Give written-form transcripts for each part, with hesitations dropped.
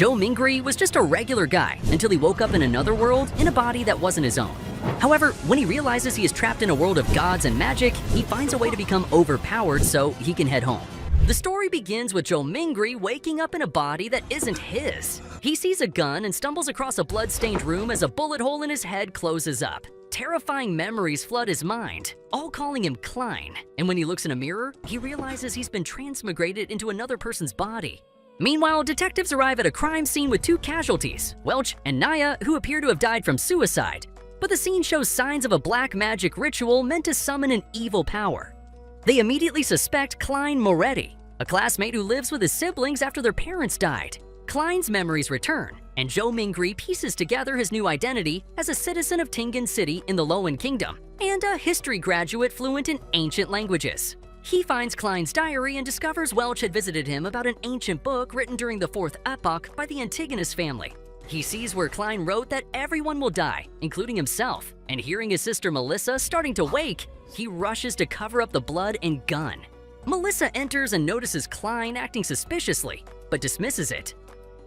Joe Mingri was just a regular guy until he woke up in another world in a body that wasn't his own. However, when he realizes he is trapped in a world of gods and magic, he finds a way to become overpowered so he can head home. The story begins with Joe Mingri waking up in a body that isn't his. He sees a gun and stumbles across a blood-stained room as a bullet hole in his head closes up. Terrifying memories flood his mind, all calling him Klein. And when he looks in a mirror, he realizes he's been transmigrated into another person's body. Meanwhile, detectives arrive at a crime scene with two casualties, Welch and Naya, who appear to have died from suicide. But the scene shows signs of a black magic ritual meant to summon an evil power. They immediately suspect Klein Moretti, a classmate who lives with his siblings after their parents died. Klein's memories return, and Joe Mingri pieces together his new identity as a citizen of Tingan City in the Lowen Kingdom and a history graduate fluent in ancient languages. He finds Klein's diary and discovers Welch had visited him about an ancient book written during the Fourth Epoch by the Antigonus family. He sees where Klein wrote that everyone will die, including himself, and hearing his sister Melissa starting to wake, he rushes to cover up the blood and gun. Melissa enters and notices Klein acting suspiciously, but dismisses it.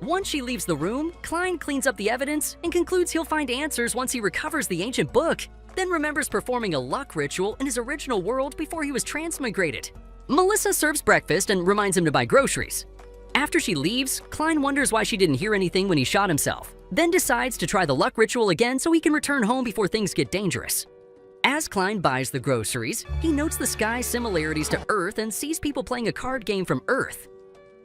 Once she leaves the room, Klein cleans up the evidence and concludes he'll find answers once he recovers the ancient book, then remembers performing a luck ritual in his original world before he was transmigrated. Melissa serves breakfast and reminds him to buy groceries. After she leaves, Klein wonders why she didn't hear anything when he shot himself, then decides to try the luck ritual again so he can return home before things get dangerous. As Klein buys the groceries, he notes the sky's similarities to Earth and sees people playing a card game from Earth.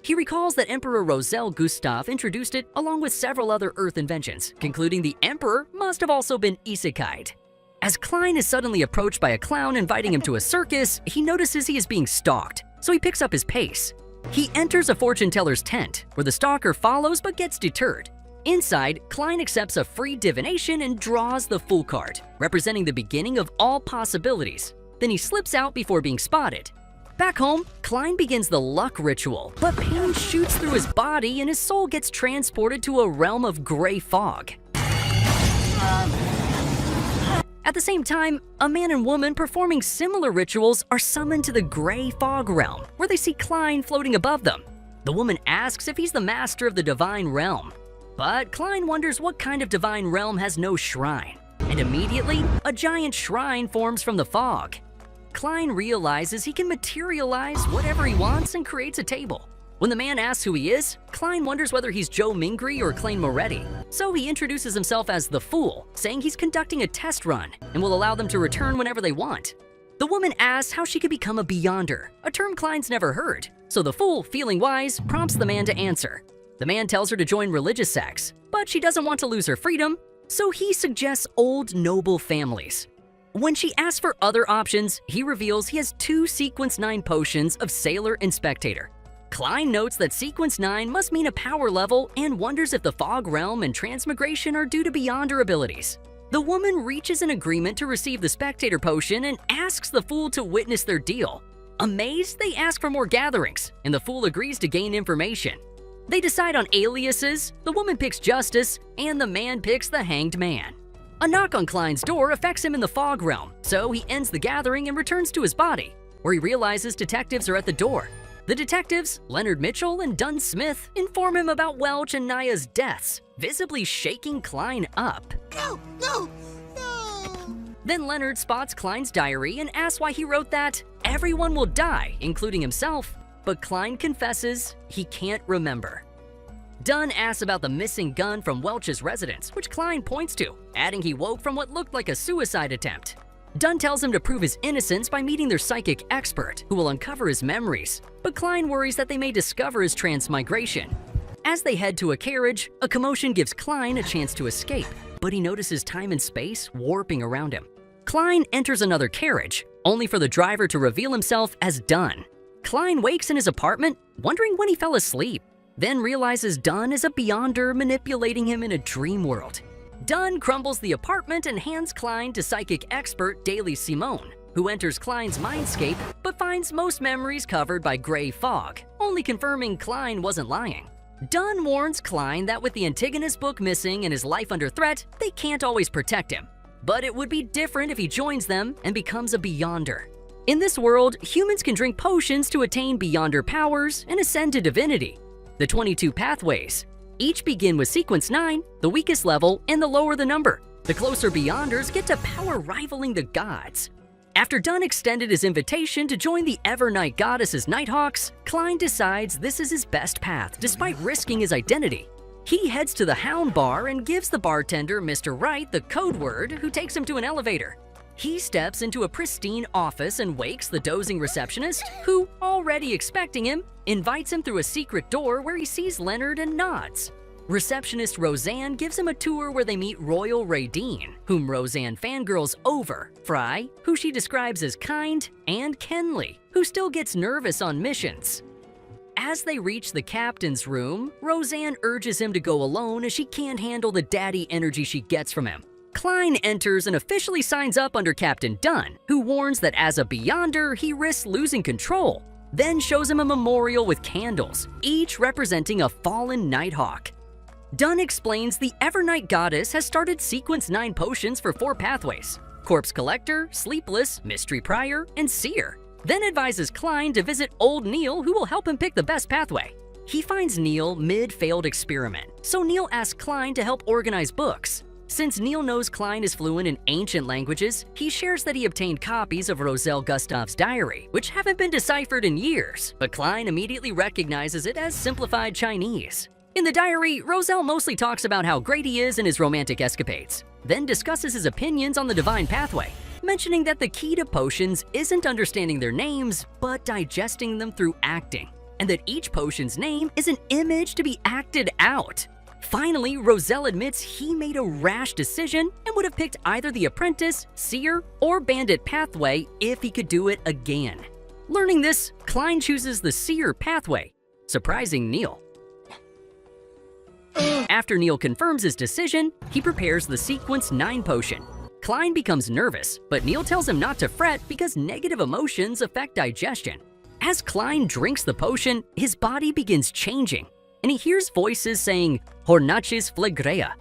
He recalls that Emperor Roselle Gustav introduced it along with several other Earth inventions, concluding the Emperor must have also been isekai'd. As Klein is suddenly approached by a clown inviting him to a circus, he notices he is being stalked, so he picks up his pace. He enters a fortune teller's tent, where the stalker follows but gets deterred. Inside, Klein accepts a free divination and draws the Fool card, representing the beginning of all possibilities. Then he slips out before being spotted. Back home, Klein begins the luck ritual, but pain shoots through his body and his soul gets transported to a realm of gray fog. At the same time, a man and woman performing similar rituals are summoned to the gray fog realm, where they see Klein floating above them. The woman asks if he's the master of the divine realm, but Klein wonders what kind of divine realm has no shrine, and immediately, a giant shrine forms from the fog. Klein realizes he can materialize whatever he wants and creates a table. When the man asks who he is, Klein wonders whether he's Joe Mingri or Klein Moretti. So he introduces himself as the Fool, saying he's conducting a test run and will allow them to return whenever they want. The woman asks how she could become a Beyonder, a term Klein's never heard. So the Fool, feeling wise, prompts the man to answer. The man tells her to join religious sects, but she doesn't want to lose her freedom, so he suggests old noble families. When she asks for other options, he reveals he has 2 Sequence 9 potions of Sailor and Spectator. Klein notes that Sequence 9 must mean a power level and wonders if the Fog Realm and Transmigration are due to Beyonder abilities. The woman reaches an agreement to receive the Spectator potion and asks the Fool to witness their deal. Amazed, they ask for more gatherings, and the Fool agrees to gain information. They decide on aliases, the woman picks Justice, and the man picks the Hanged Man. A knock on Klein's door affects him in the Fog Realm, so he ends the gathering and returns to his body, where he realizes detectives are at the door. The detectives, Leonard Mitchell and Dunn Smith, inform him about Welch and Naya's deaths, visibly shaking Klein up. No! Then Leonard spots Klein's diary and asks why he wrote that everyone will die, including himself, but Klein confesses he can't remember. Dunn asks about the missing gun from Welch's residence, which Klein points to, adding he woke from what looked like a suicide attempt. Dunn tells him to prove his innocence by meeting their psychic expert, who will uncover his memories, but Klein worries that they may discover his transmigration. As they head to a carriage, a commotion gives Klein a chance to escape, but he notices time and space warping around him. Klein enters another carriage, only for the driver to reveal himself as Dunn. Klein wakes in his apartment, wondering when he fell asleep, then realizes Dunn is a Beyonder manipulating him in a dream world. Dunn crumbles the apartment and hands Klein to psychic expert Daly Simone, who enters Klein's mindscape but finds most memories covered by gray fog, only confirming Klein wasn't lying. Dunn warns Klein that with the Antigonus book missing and his life under threat, they can't always protect him. But it would be different if he joins them and becomes a Beyonder. In this world, humans can drink potions to attain Beyonder powers and ascend to divinity. The 22 pathways. Each begin with sequence 9, the weakest level, and the lower the number. The closer Beyonders get to power rivaling the gods. After Dunn extended his invitation to join the Evernight Goddess's Nighthawks, Klein decides this is his best path despite risking his identity. He heads to the Hound Bar and gives the bartender, Mr. Wright, the code word, who takes him to an elevator. He steps into a pristine office and wakes the dozing receptionist, who, already expecting him, invites him through a secret door where he sees Leonard and nods. Receptionist Roseanne gives him a tour where they meet Royal Raydeen, whom Roseanne fangirls over, Fry, who she describes as kind, and Kenley, who still gets nervous on missions. As they reach the captain's room, Roseanne urges him to go alone as she can't handle the daddy energy she gets from him. Klein enters and officially signs up under Captain Dunn, who warns that as a Beyonder, he risks losing control, then shows him a memorial with candles, each representing a fallen Nighthawk. Dunn explains the Evernight Goddess has started Sequence 9 potions for 4 pathways: Corpse Collector, Sleepless, Mystery Prior, and Seer. Then advises Klein to visit Old Neil, who will help him pick the best pathway. He finds Neil mid-failed experiment, so Neil asks Klein to help organize books. Since Neil knows Klein is fluent in ancient languages, he shares that he obtained copies of Roselle Gustav's diary, which haven't been deciphered in years, but Klein immediately recognizes it as simplified Chinese. In the diary, Roselle mostly talks about how great he is in his romantic escapades, then discusses his opinions on the divine pathway, mentioning that the key to potions isn't understanding their names, but digesting them through acting, and that each potion's name is an image to be acted out. Finally, Roselle admits he made a rash decision and would have picked either the Apprentice, Seer, or Bandit pathway if he could do it again. Learning this, Klein chooses the Seer pathway, surprising Neil. After Neil confirms his decision, he prepares the Sequence 9 potion. Klein becomes nervous, but Neil tells him not to fret because negative emotions affect digestion. As Klein drinks the potion, his body begins changing, and he hears voices saying, Hornachis Phlegrea.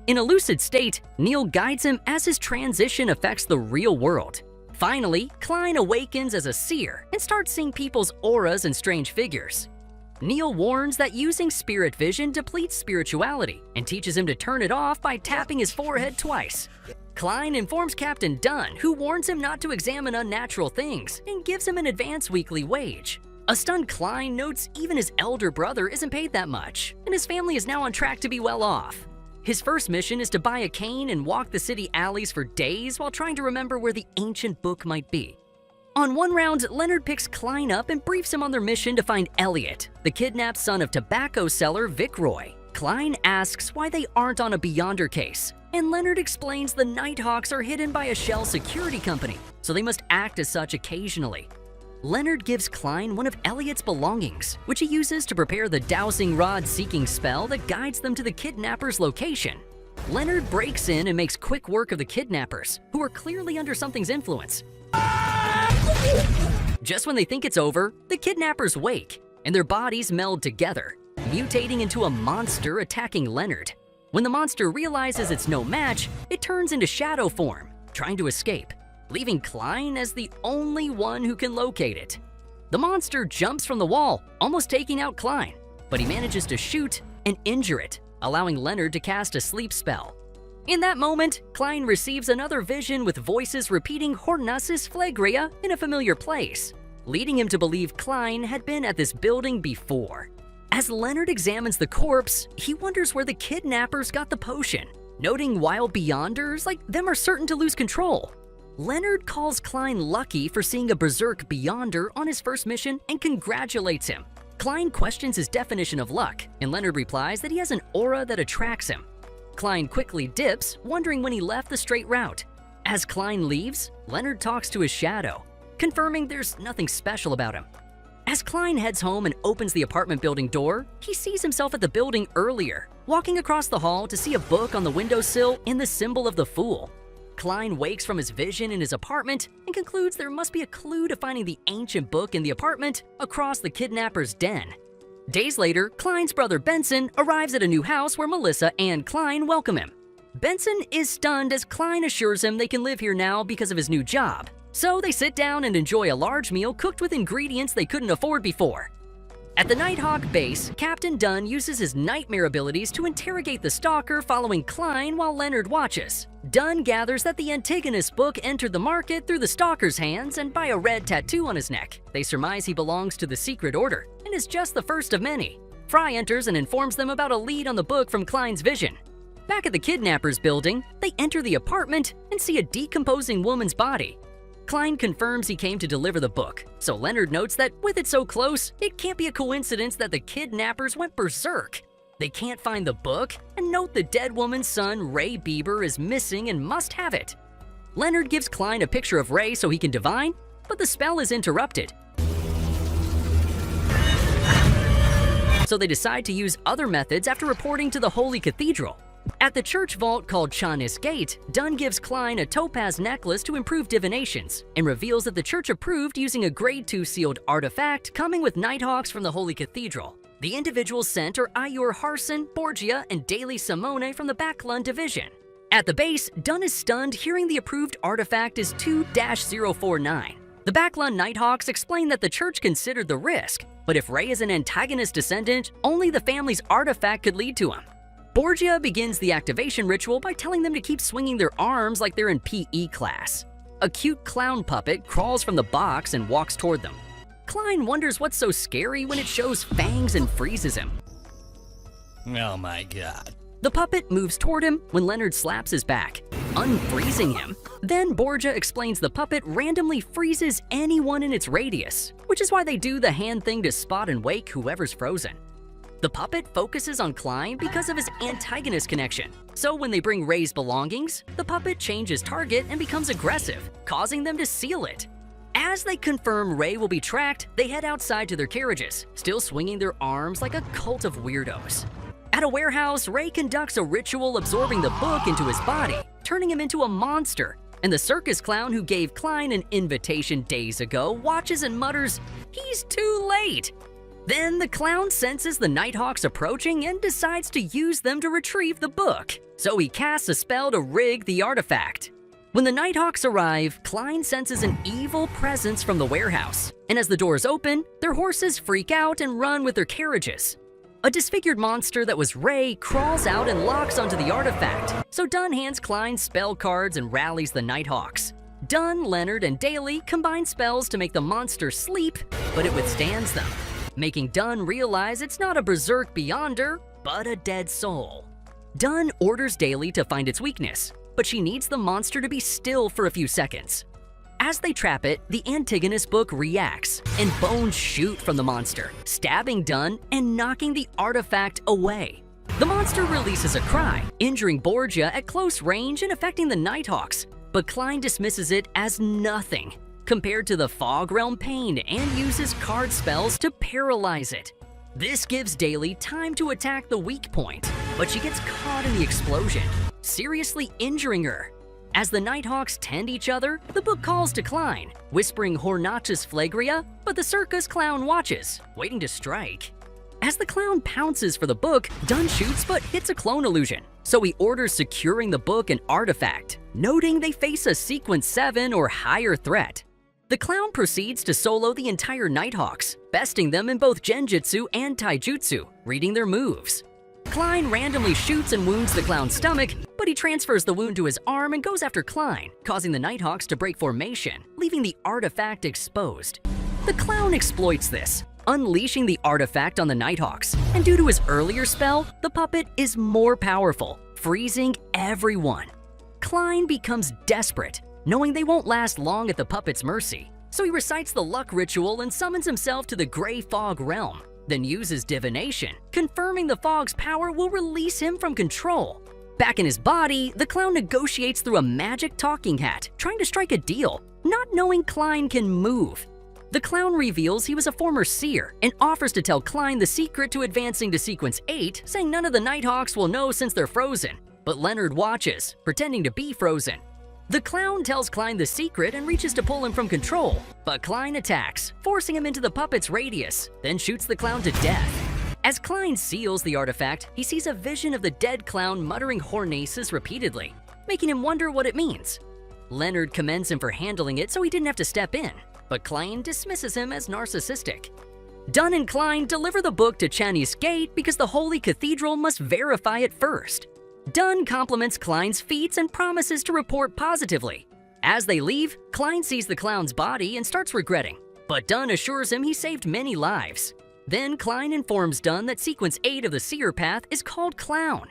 In a lucid state, Neil guides him as his transition affects the real world. Finally, Klein awakens as a seer and starts seeing people's auras and strange figures. Neil warns that using spirit vision depletes spirituality and teaches him to turn it off by tapping his forehead twice. Klein informs Captain Dunn, who warns him not to examine unnatural things and gives him an advance weekly wage. A stunned Klein notes even his elder brother isn't paid that much, and his family is now on track to be well off. His first mission is to buy a cane and walk the city alleys for days while trying to remember where the ancient book might be. On one round, Leonard picks Klein up and briefs him on their mission to find Elliot, the kidnapped son of tobacco seller Vic Roy. Klein asks why they aren't on a Beyonder case, and Leonard explains the Nighthawks are hidden by a shell security company, so they must act as such occasionally. Leonard gives Klein one of Elliot's belongings, which he uses to prepare the dowsing rod seeking spell that guides them to the kidnapper's location. Leonard breaks in and makes quick work of the kidnappers, who are clearly under something's influence. Just when they think it's over, the kidnappers wake, and their bodies meld together, mutating into a monster attacking Leonard. When the monster realizes it's no match, it turns into shadow form, trying to escape, leaving Klein as the only one who can locate it. The monster jumps from the wall, almost taking out Klein, but he manages to shoot and injure it, allowing Leonard to cast a sleep spell. In that moment, Klein receives another vision with voices repeating Hornachis Phlegrea in a familiar place, leading him to believe Klein had been at this building before. As Leonard examines the corpse, he wonders where the kidnappers got the potion, noting wild Beyonders like them are certain to lose control. Leonard calls Klein lucky for seeing a berserk Beyonder on his first mission and congratulates him. Klein questions his definition of luck, and Leonard replies that he has an aura that attracts him. Klein quickly dips, wondering when he left the straight route. As Klein leaves, Leonard talks to his shadow, confirming there's nothing special about him. As Klein heads home and opens the apartment building door, he sees himself at the building earlier, walking across the hall to see a book on the windowsill in the symbol of the Fool. Klein wakes from his vision in his apartment and concludes there must be a clue to finding the ancient book in the apartment across the kidnapper's den. Days later, Klein's brother Benson arrives at a new house where Melissa and Klein welcome him. Benson is stunned as Klein assures him they can live here now because of his new job. So they sit down and enjoy a large meal cooked with ingredients they couldn't afford before. At the Nighthawk base, Captain Dunn uses his nightmare abilities to interrogate the stalker following Klein while Leonard watches. Dunn gathers that the Antigonus book entered the market through the stalker's hands and by a red tattoo on his neck. They surmise he belongs to the Secret Order and is just the first of many. Fry enters and informs them about a lead on the book from Klein's vision. Back at the kidnapper's building, they enter the apartment and see a decomposing woman's body. Klein confirms he came to deliver the book, so Leonard notes that with it so close, it can't be a coincidence that the kidnappers went berserk. They can't find the book and note the dead woman's son, Ray Bieber, is missing and must have it. Leonard gives Klein a picture of Ray so he can divine, but the spell is interrupted. So they decide to use other methods after reporting to the Holy Cathedral. At the church vault called Chanis Gate, Dunn gives Klein a topaz necklace to improve divinations and reveals that the church approved using a Grade 2 sealed artifact coming with Nighthawks from the Holy Cathedral. The individuals sent are Ayur Harson, Borgia, and Daily Simone from the Backlund division. At the base, Dunn is stunned hearing the approved artifact is 2-049. The Backlund Nighthawks explain that the church considered the risk, but if Ray is an Antagonist descendant, only the family's artifact could lead to him. Borgia begins the activation ritual by telling them to keep swinging their arms like they're in PE class. A cute clown puppet crawls from the box and walks toward them. Klein wonders what's so scary when it shows fangs and freezes him. Oh my god. The puppet moves toward him when Leonard slaps his back, unfreezing him. Then Borgia explains the puppet randomly freezes anyone in its radius, which is why they do the hand thing to spot and wake whoever's frozen. The puppet focuses on Klein because of his Antagonist connection, so when they bring Ray's belongings, the puppet changes target and becomes aggressive, causing them to seal it. As they confirm Ray will be tracked, they head outside to their carriages, still swinging their arms like a cult of weirdos. At a warehouse, Ray conducts a ritual absorbing the book into his body, turning him into a monster, and the circus clown who gave Klein an invitation days ago watches and mutters, "He's too late!" Then the clown senses the Nighthawks approaching and decides to use them to retrieve the book, so he casts a spell to rig the artifact. When the Nighthawks arrive, Klein senses an evil presence from the warehouse, and as the doors open, their horses freak out and run with their carriages. A disfigured monster that was Ray crawls out and locks onto the artifact, so Dunn hands Klein spell cards and rallies the Nighthawks. Dunn, Leonard, and Daly combine spells to make the monster sleep, but it withstands them, making Dunn realize it's not a berserk beyonder, but a dead soul. Dunn orders Daly to find its weakness, but she needs the monster to be still for a few seconds. As they trap it, the Antigonus book reacts, and bones shoot from the monster, stabbing Dunn and knocking the artifact away. The monster releases a cry, injuring Borgia at close range and affecting the Nighthawks, but Klein dismisses it as nothing compared to the Fog Realm pain and uses card spells to paralyze it. This gives Daly time to attack the weak point, but she gets caught in the explosion, seriously injuring her. As the Nighthawks tend each other, the book calls to Klein, whispering Hornachus Flagria, but the circus clown watches, waiting to strike. As the clown pounces for the book, Dunn shoots but hits a clone illusion, so he orders securing the book and artifact, noting they face a Sequence 7 or higher threat. The clown proceeds to solo the entire Nighthawks, besting them in both Genjutsu and Taijutsu, reading their moves. Klein randomly shoots and wounds the clown's stomach, but he transfers the wound to his arm and goes after Klein, causing the Nighthawks to break formation, leaving the artifact exposed. The clown exploits this, unleashing the artifact on the Nighthawks, and due to his earlier spell, the puppet is more powerful, freezing everyone. Klein becomes desperate, knowing they won't last long at the puppet's mercy, so he recites the luck ritual and summons himself to the Grey Fog Realm, then uses divination, confirming the fog's power will release him from control. Back in his body, the clown negotiates through a magic talking hat, trying to strike a deal, not knowing Klein can move. The clown reveals he was a former seer and offers to tell Klein the secret to advancing to Sequence 8, saying none of the Nighthawks will know since they're frozen, but Leonard watches, pretending to be frozen. The clown tells Klein the secret and reaches to pull him from control, but Klein attacks, forcing him into the puppet's radius, then shoots the clown to death. As Klein seals the artifact, he sees a vision of the dead clown muttering Hornaces repeatedly, making him wonder what it means. Leonard commends him for handling it so he didn't have to step in, but Klein dismisses him as narcissistic. Dunn and Klein deliver the book to Chanis Gate because the Holy Cathedral must verify it first. Dunn compliments Klein's feats and promises to report positively. As they leave, Klein sees the clown's body and starts regretting, but Dunn assures him he saved many lives. Then Klein informs Dunn that Sequence 8 of the Seer Path is called Clown.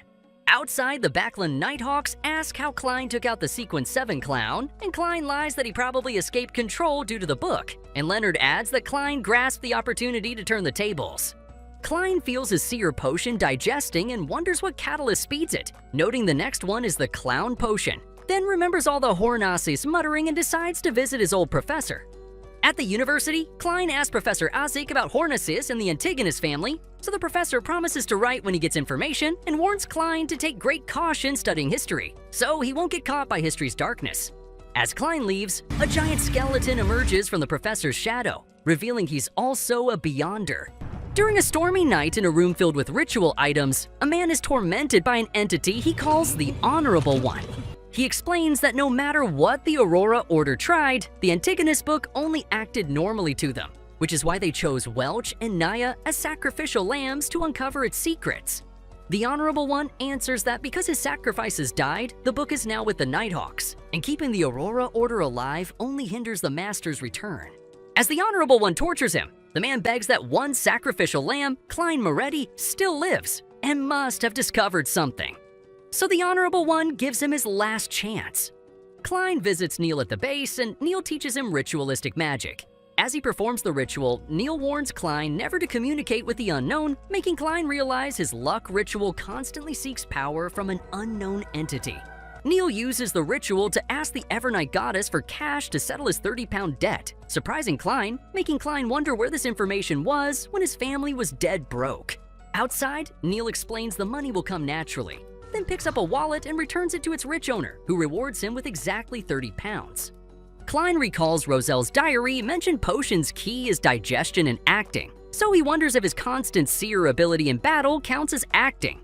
Outside, the Backlund Nighthawks ask how Klein took out the Sequence 7 clown, and Klein lies that he probably escaped control due to the book, and Leonard adds that Klein grasped the opportunity to turn the tables. Klein feels his Seer potion digesting and wonders what catalyst speeds it, noting the next one is the Clown potion, then remembers all the Hornasis muttering and decides to visit his old professor. At the university, Klein asks Professor Azik about Hornasis and the Antigonus family, so the professor promises to write when he gets information and warns Klein to take great caution studying history, so he won't get caught by history's darkness. As Klein leaves, a giant skeleton emerges from the professor's shadow, revealing he's also a Beyonder. During a stormy night in a room filled with ritual items, a man is tormented by an entity he calls the Honorable One. He explains that no matter what the Aurora Order tried, the Antigonus book only acted normally to them, which is why they chose Welch and Naya as sacrificial lambs to uncover its secrets. The Honorable One answers that because his sacrifices died, the book is now with the Nighthawks, and keeping the Aurora Order alive only hinders the Master's return. As the Honorable One tortures him, the man begs that one sacrificial lamb, Klein Moretti, still lives and must have discovered something. So the Honorable One gives him his last chance. Klein visits Neil at the base, and Neil teaches him ritualistic magic. As he performs the ritual, Neil warns Klein never to communicate with the unknown, making Klein realize his luck ritual constantly seeks power from an unknown entity. Neil uses the ritual to ask the Evernight Goddess for cash to settle his 30-pound debt, surprising Klein, making Klein wonder where this information was when his family was dead broke. Outside, Neil explains the money will come naturally, then picks up a wallet and returns it to its rich owner, who rewards him with exactly 30 pounds. Klein recalls Roselle's diary mentioned Potion's key is digestion and acting, so he wonders if his constant seer ability in battle counts as acting.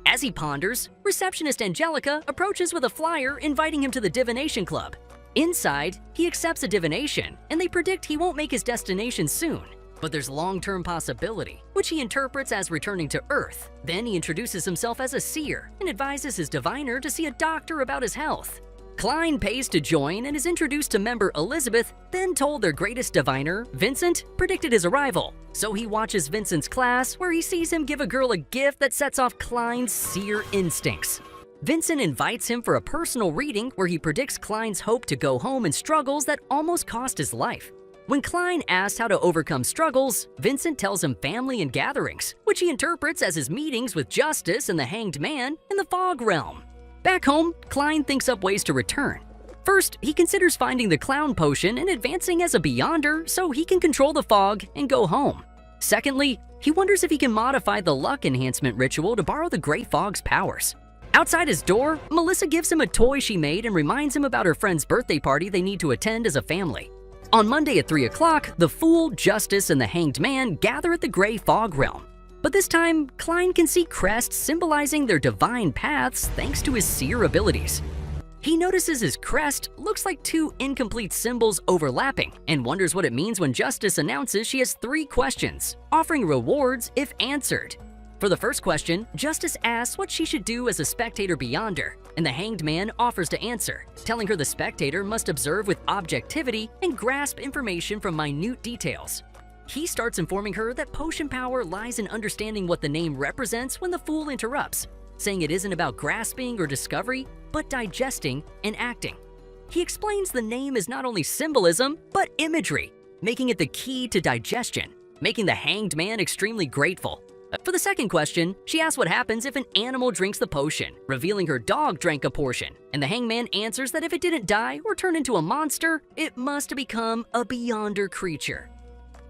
As he ponders, receptionist Angelica approaches with a flyer inviting him to the Divination Club. Inside, he accepts a divination, and they predict he won't make his destination soon. But there's long-term possibility, which he interprets as returning to Earth. Then he introduces himself as a seer and advises his diviner to see a doctor about his health. Klein pays to join and is introduced to member Elizabeth, then told their greatest diviner, Vincent, predicted his arrival. So he watches Vincent's class, where he sees him give a girl a gift that sets off Klein's seer instincts. Vincent invites him for a personal reading where he predicts Klein's hope to go home and struggles that almost cost his life. When Klein asks how to overcome struggles, Vincent tells him family and gatherings, which he interprets as his meetings with Justice and the Hanged Man in the Fog Realm. Back home, Klein thinks up ways to return. First, he considers finding the Clown potion and advancing as a Beyonder so he can control the fog and go home. Secondly, he wonders if he can modify the luck enhancement ritual to borrow the Grey Fog's powers. Outside his door, Melissa gives him a toy she made and reminds him about her friend's birthday party they need to attend as a family. On Monday at 3 o'clock, the Fool, Justice, and the Hanged Man gather at the Grey Fog Realm. But this time, Klein can see crests symbolizing their divine paths thanks to his seer abilities. He notices his crest looks like two incomplete symbols overlapping and wonders what it means when Justice announces she has 3 questions, offering rewards if answered. For the first question, Justice asks what she should do as a spectator Beyonder, and the Hanged Man offers to answer, telling her the spectator must observe with objectivity and grasp information from minute details. He starts informing her that potion power lies in understanding what the name represents when the Fool interrupts, saying it isn't about grasping or discovery, but digesting and acting. He explains the name is not only symbolism, but imagery, making it the key to digestion, making the Hanged Man extremely grateful. For the second question, she asks what happens if an animal drinks the potion, revealing her dog drank a portion, and the Hangman answers that if it didn't die or turn into a monster, it must become a Beyonder creature.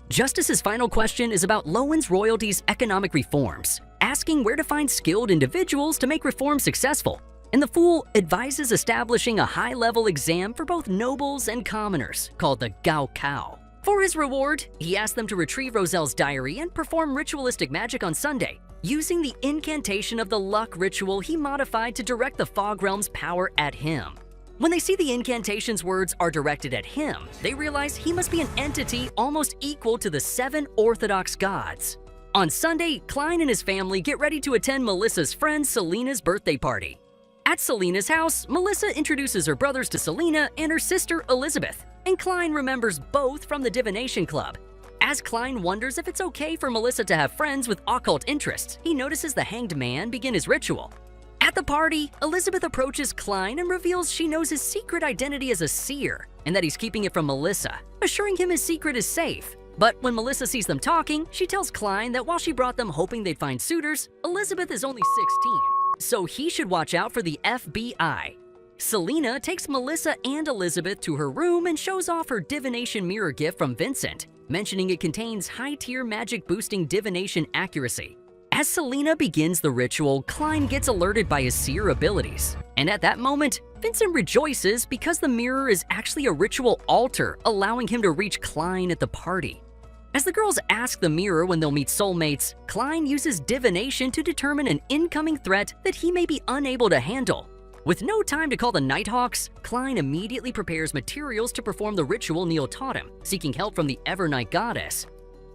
Justice's final question is about Lowen's royalties' economic reforms, asking where to find skilled individuals to make reforms successful, and the Fool advises establishing a high-level exam for both nobles and commoners, called the Gaokao. For his reward, he asks them to retrieve Roselle's diary and perform ritualistic magic on Sunday, using the incantation of the luck ritual he modified to direct the Fog Realm's power at him. When they see the incantation's words are directed at him, they realize he must be an entity almost equal to the 7 Orthodox gods. On Sunday, Klein and his family get ready to attend Melissa's friend Selena's birthday party. At Selena's house, Melissa introduces her brothers to Selena and her sister Elizabeth, and Klein remembers both from the Divination Club. As Klein wonders if it's okay for Melissa to have friends with occult interests, he notices the Hanged Man begin his ritual. At the party, Elizabeth approaches Klein and reveals she knows his secret identity as a seer and that he's keeping it from Melissa, assuring him his secret is safe. But when Melissa sees them talking, she tells Klein that while she brought them hoping they'd find suitors, Elizabeth is only 16, so he should watch out for the FBI. Selena takes Melissa and Elizabeth to her room and shows off her divination mirror gift from Vincent, mentioning it contains high-tier magic-boosting divination accuracy. As Selena begins the ritual, Klein gets alerted by his seer abilities, and at that moment, Vincent rejoices because the mirror is actually a ritual altar, allowing him to reach Klein at the party. As the girls ask the mirror when they'll meet soulmates, Klein uses divination to determine an incoming threat that he may be unable to handle. With no time to call the Nighthawks, Klein immediately prepares materials to perform the ritual Neil taught him, seeking help from the Evernight goddess.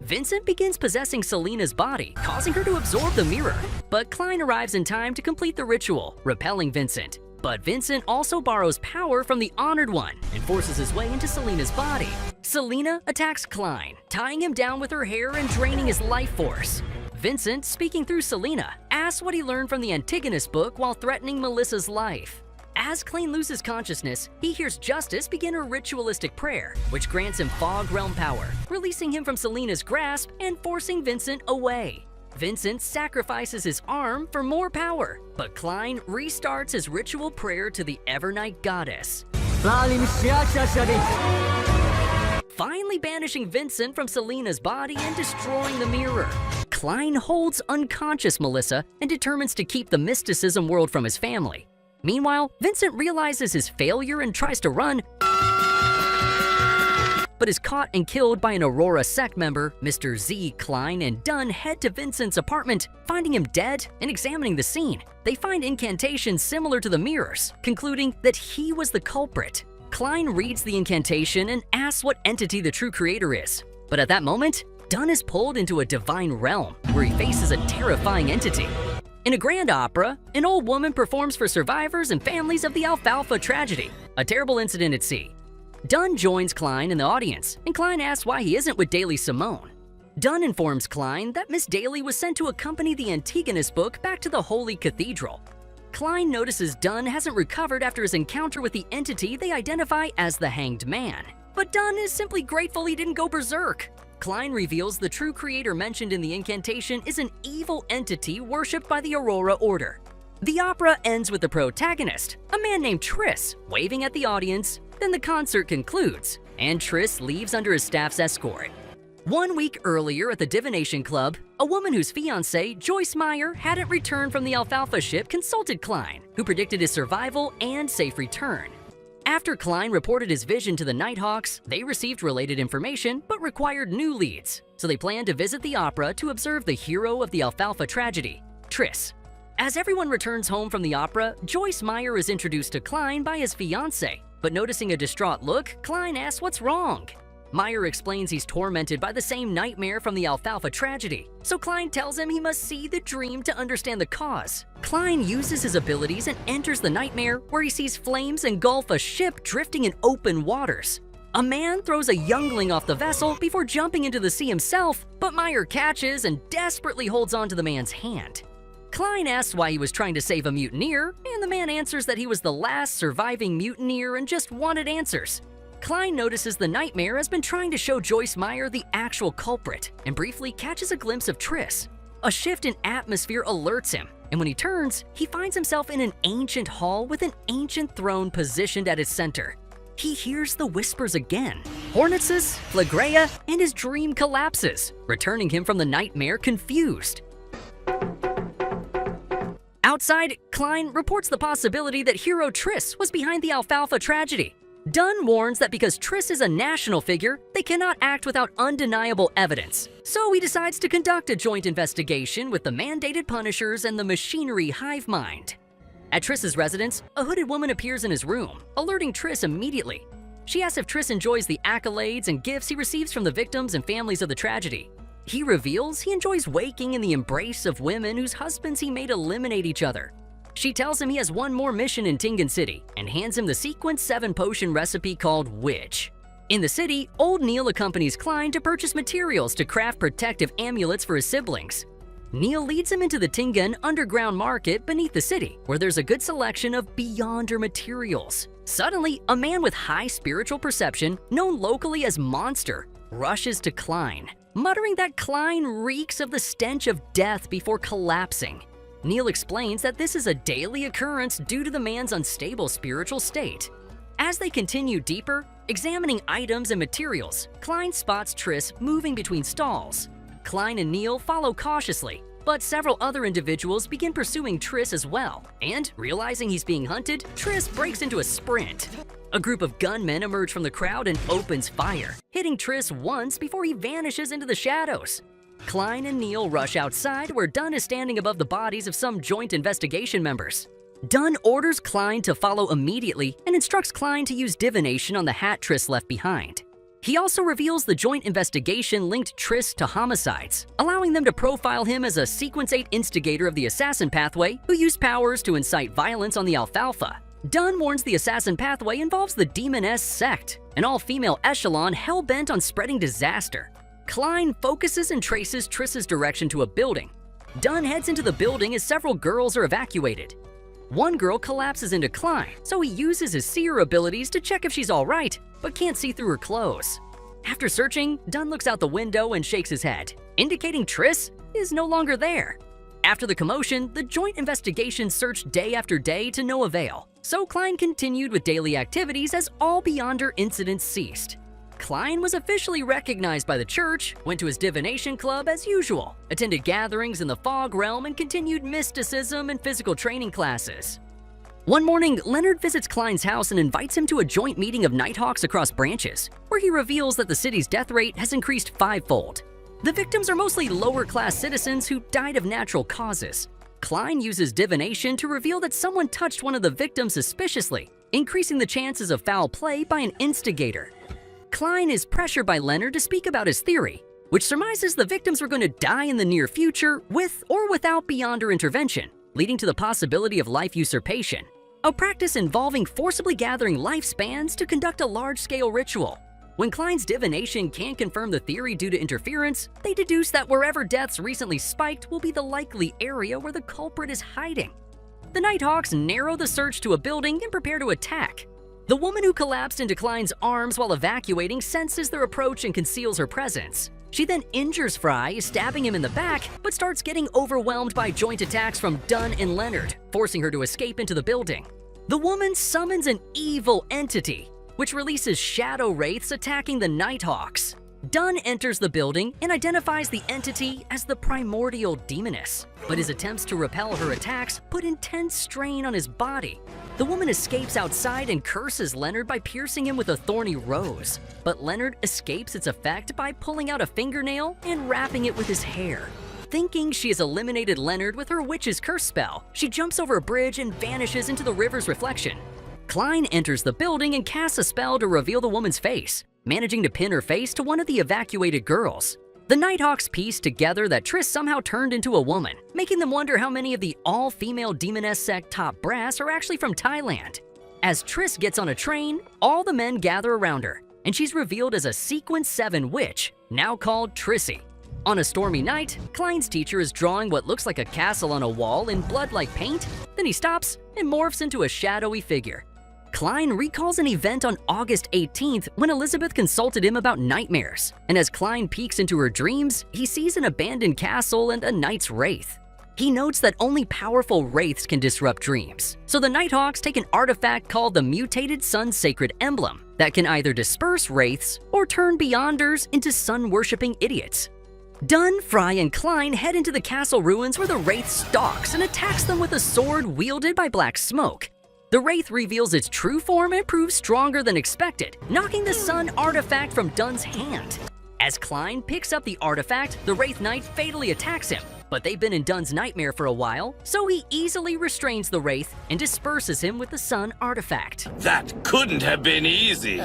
Vincent begins possessing Selena's body, causing her to absorb the mirror, but Klein arrives in time to complete the ritual, repelling Vincent. But Vincent also borrows power from the Honored One and forces his way into Selena's body. Selena attacks Klein, tying him down with her hair and draining his life force. Vincent, speaking through Selena, asks what he learned from the Antigonus book while threatening Melissa's life. As Klein loses consciousness, he hears Justice begin her ritualistic prayer, which grants him Fog Realm power, releasing him from Selena's grasp and forcing Vincent away. Vincent sacrifices his arm for more power, but Klein restarts his ritual prayer to the Evernight goddess, finally banishing Vincent from Selena's body and destroying the mirror. Klein holds unconscious Melissa and determines to keep the mysticism world from his family. Meanwhile, Vincent realizes his failure and tries to run, but is caught and killed by an Aurora sect member. Mr. Z, Klein, and Dunn head to Vincent's apartment, finding him dead and examining the scene. They find incantations similar to the mirrors, concluding that he was the culprit. Klein reads the incantation and asks what entity the true creator is. But at that moment, Dunn is pulled into a divine realm where he faces a terrifying entity. In a grand opera, an old woman performs for survivors and families of the Alfalfa tragedy, a terrible incident at sea. Dunn joins Klein in the audience, and Klein asks why he isn't with Daly Simone. Dunn informs Klein that Miss Daly was sent to accompany the Antigonus book back to the Holy Cathedral. Klein notices Dunn hasn't recovered after his encounter with the entity they identify as the Hanged Man. But Dunn is simply grateful he didn't go berserk. Klein reveals the true creator mentioned in the incantation is an evil entity worshipped by the Aurora Order. The opera ends with the protagonist, a man named Triss, waving at the audience. Then the concert concludes, and Triss leaves under his staff's escort. 1 week earlier at the Divination Club, a woman whose fiancé, Joyce Meyer, hadn't returned from the Alfalfa ship consulted Klein, who predicted his survival and safe return. After Klein reported his vision to the Nighthawks, they received related information but required new leads, so they planned to visit the opera to observe the hero of the Alfalfa tragedy, Triss. As everyone returns home from the opera, Joyce Meyer is introduced to Klein by his fiancé, but noticing a distraught look, Klein asks what's wrong. Meyer explains he's tormented by the same nightmare from the Alfalfa tragedy, so Klein tells him he must see the dream to understand the cause. Klein uses his abilities and enters the nightmare, where he sees flames engulf a ship drifting in open waters. A man throws a youngling off the vessel before jumping into the sea himself, but Meyer catches and desperately holds onto the man's hand. Klein asks why he was trying to save a mutineer, and the man answers that he was the last surviving mutineer and just wanted answers. Klein notices the nightmare has been trying to show Joyce Meyer the actual culprit and briefly catches a glimpse of Triss. A shift in atmosphere alerts him, and when he turns, he finds himself in an ancient hall with an ancient throne positioned at its center. He hears the whispers again, Hornetsis, Phlegrea, and his dream collapses, returning him from the nightmare confused. Outside, Klein reports the possibility that hero Triss was behind the Alfalfa tragedy. Dunn warns that because Triss is a national figure, they cannot act without undeniable evidence. So he decides to conduct a joint investigation with the mandated Punishers and the Machinery Hive Mind. At Triss's residence, a hooded woman appears in his room, alerting Triss immediately. She asks if Triss enjoys the accolades and gifts he receives from the victims and families of the tragedy. He reveals he enjoys waking in the embrace of women whose husbands he made eliminate each other. She tells him he has one more mission in Tingan City and hands him the Sequence 7 potion recipe called Witch. In the city, old Neil accompanies Klein to purchase materials to craft protective amulets for his siblings. Neil leads him into the Tingan underground market beneath the city, where there's a good selection of Beyonder materials. Suddenly, a man with high spiritual perception, known locally as Monster, rushes to Klein, muttering that Klein reeks of the stench of death before collapsing. Neil explains that this is a daily occurrence due to the man's unstable spiritual state. As they continue deeper, examining items and materials, Klein spots Triss moving between stalls. Klein and Neil follow cautiously, but several other individuals begin pursuing Triss as well, and realizing he's being hunted, Triss breaks into a sprint. A group of gunmen emerge from the crowd and opens fire, hitting Triss once before he vanishes into the shadows. Klein and Neil rush outside where Dunn is standing above the bodies of some joint investigation members. Dunn orders Klein to follow immediately and instructs Klein to use divination on the hat Triss left behind. He also reveals the joint investigation linked Triss to homicides, allowing them to profile him as a Sequence 8 instigator of the assassin pathway who used powers to incite violence on the Alfalfa. Dunn warns the assassin pathway involves the Demoness sect, an all-female echelon hell-bent on spreading disaster. Klein focuses and traces Triss's direction to a building. Dunn heads into the building as several girls are evacuated. One girl collapses into Klein, so he uses his seer abilities to check if she's alright, but can't see through her clothes. After searching, Dunn looks out the window and shakes his head, indicating Triss is no longer there. After the commotion, the joint investigation searched day after day to no avail, so Klein continued with daily activities as all Beyonder incidents ceased. Klein was officially recognized by the church, went to his divination club as usual, attended gatherings in the fog realm, and continued mysticism and physical training classes. One morning, Leonard visits Klein's house and invites him to a joint meeting of Nighthawks across branches, where he reveals that the city's death rate has increased 5-fold. The victims are mostly lower-class citizens who died of natural causes. Klein uses divination to reveal that someone touched one of the victims suspiciously, increasing the chances of foul play by an instigator. Klein is pressured by Leonard to speak about his theory, which surmises the victims were going to die in the near future with or without Beyonder intervention, leading to the possibility of life usurpation, a practice involving forcibly gathering lifespans to conduct a large-scale ritual. When Klein's divination can't confirm the theory due to interference, they deduce that wherever deaths recently spiked will be the likely area where the culprit is hiding. The Nighthawks narrow the search to a building and prepare to attack. The woman who collapsed into Klein's arms while evacuating senses their approach and conceals her presence. She then injures Fry, stabbing him in the back, but starts getting overwhelmed by joint attacks from Dunn and Leonard, forcing her to escape into the building. The woman summons an evil entity, which releases shadow wraiths attacking the Nighthawks. Dunn enters the building and identifies the entity as the Primordial Demoness, but his attempts to repel her attacks put intense strain on his body. The woman escapes outside and curses Leonard by piercing him with a thorny rose, but Leonard escapes its effect by pulling out a fingernail and wrapping it with his hair. Thinking she has eliminated Leonard with her witch's curse spell, she jumps over a bridge and vanishes into the river's reflection. Klein enters the building and casts a spell to reveal the woman's face, managing to pin her face to one of the evacuated girls. The Nighthawks piece together that Triss somehow turned into a woman, making them wonder how many of the all-female Demoness sect top brass are actually from Thailand. As Triss gets on a train, all the men gather around her, and she's revealed as a Sequence 7 witch, now called Trissy. On a stormy night, Klein's teacher is drawing what looks like a castle on a wall in blood-like paint, then he stops and morphs into a shadowy figure. Klein recalls an event on August 18th when Elizabeth consulted him about nightmares, and as Klein peeks into her dreams, he sees an abandoned castle and a knight's wraith. He notes that only powerful wraiths can disrupt dreams, so the Nighthawks take an artifact called the Mutated Sun Sacred Emblem that can either disperse wraiths or turn Beyonders into sun-worshipping idiots. Dunn, Fry, and Klein head into the castle ruins where the wraith stalks and attacks them with a sword wielded by Black Smoke. The wraith reveals its true form and proves stronger than expected, knocking the sun artifact from Dunn's hand. As Klein picks up the artifact, the Wraith Knight fatally attacks him, But they've been in Dun's nightmare for a while, so he easily restrains the Wraith and disperses him with the Sun artifact. That couldn't have been easy.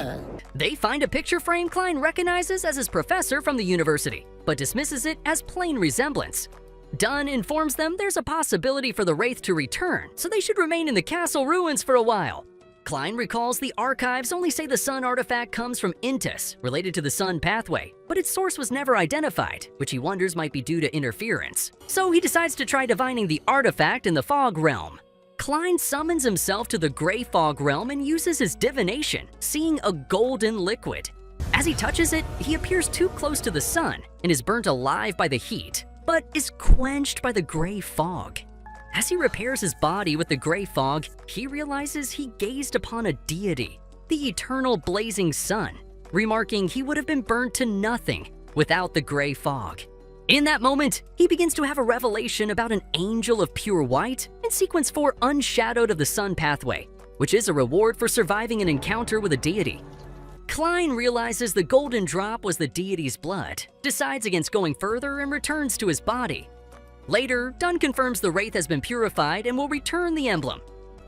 They find a picture frame Klein recognizes as his professor from the university, but dismisses it as plain resemblance. Dun informs them there's a possibility for the Wraith to return, so they should remain in the castle ruins for a while. Klein recalls the archives only say the Sun artifact comes from Intus, related to the Sun pathway, but its source was never identified, which he wonders might be due to interference. So he decides to try divining the artifact in the Fog Realm. Klein summons himself to the Gray Fog Realm and uses his divination, seeing a golden liquid. As he touches it, he appears too close to the sun and is burnt alive by the heat, but is quenched by the gray fog. As he repairs his body with the gray fog, he realizes he gazed upon a deity, the eternal blazing sun, remarking he would have been burnt to nothing without the gray fog. In that moment, he begins to have a revelation about an angel of pure white in sequence 4 unshadowed of the sun pathway, which is a reward for surviving an encounter with a deity. Klein realizes the golden drop was the deity's blood, decides against going further, and returns to his body. Later, Dun confirms the Wraith has been purified and will return the emblem.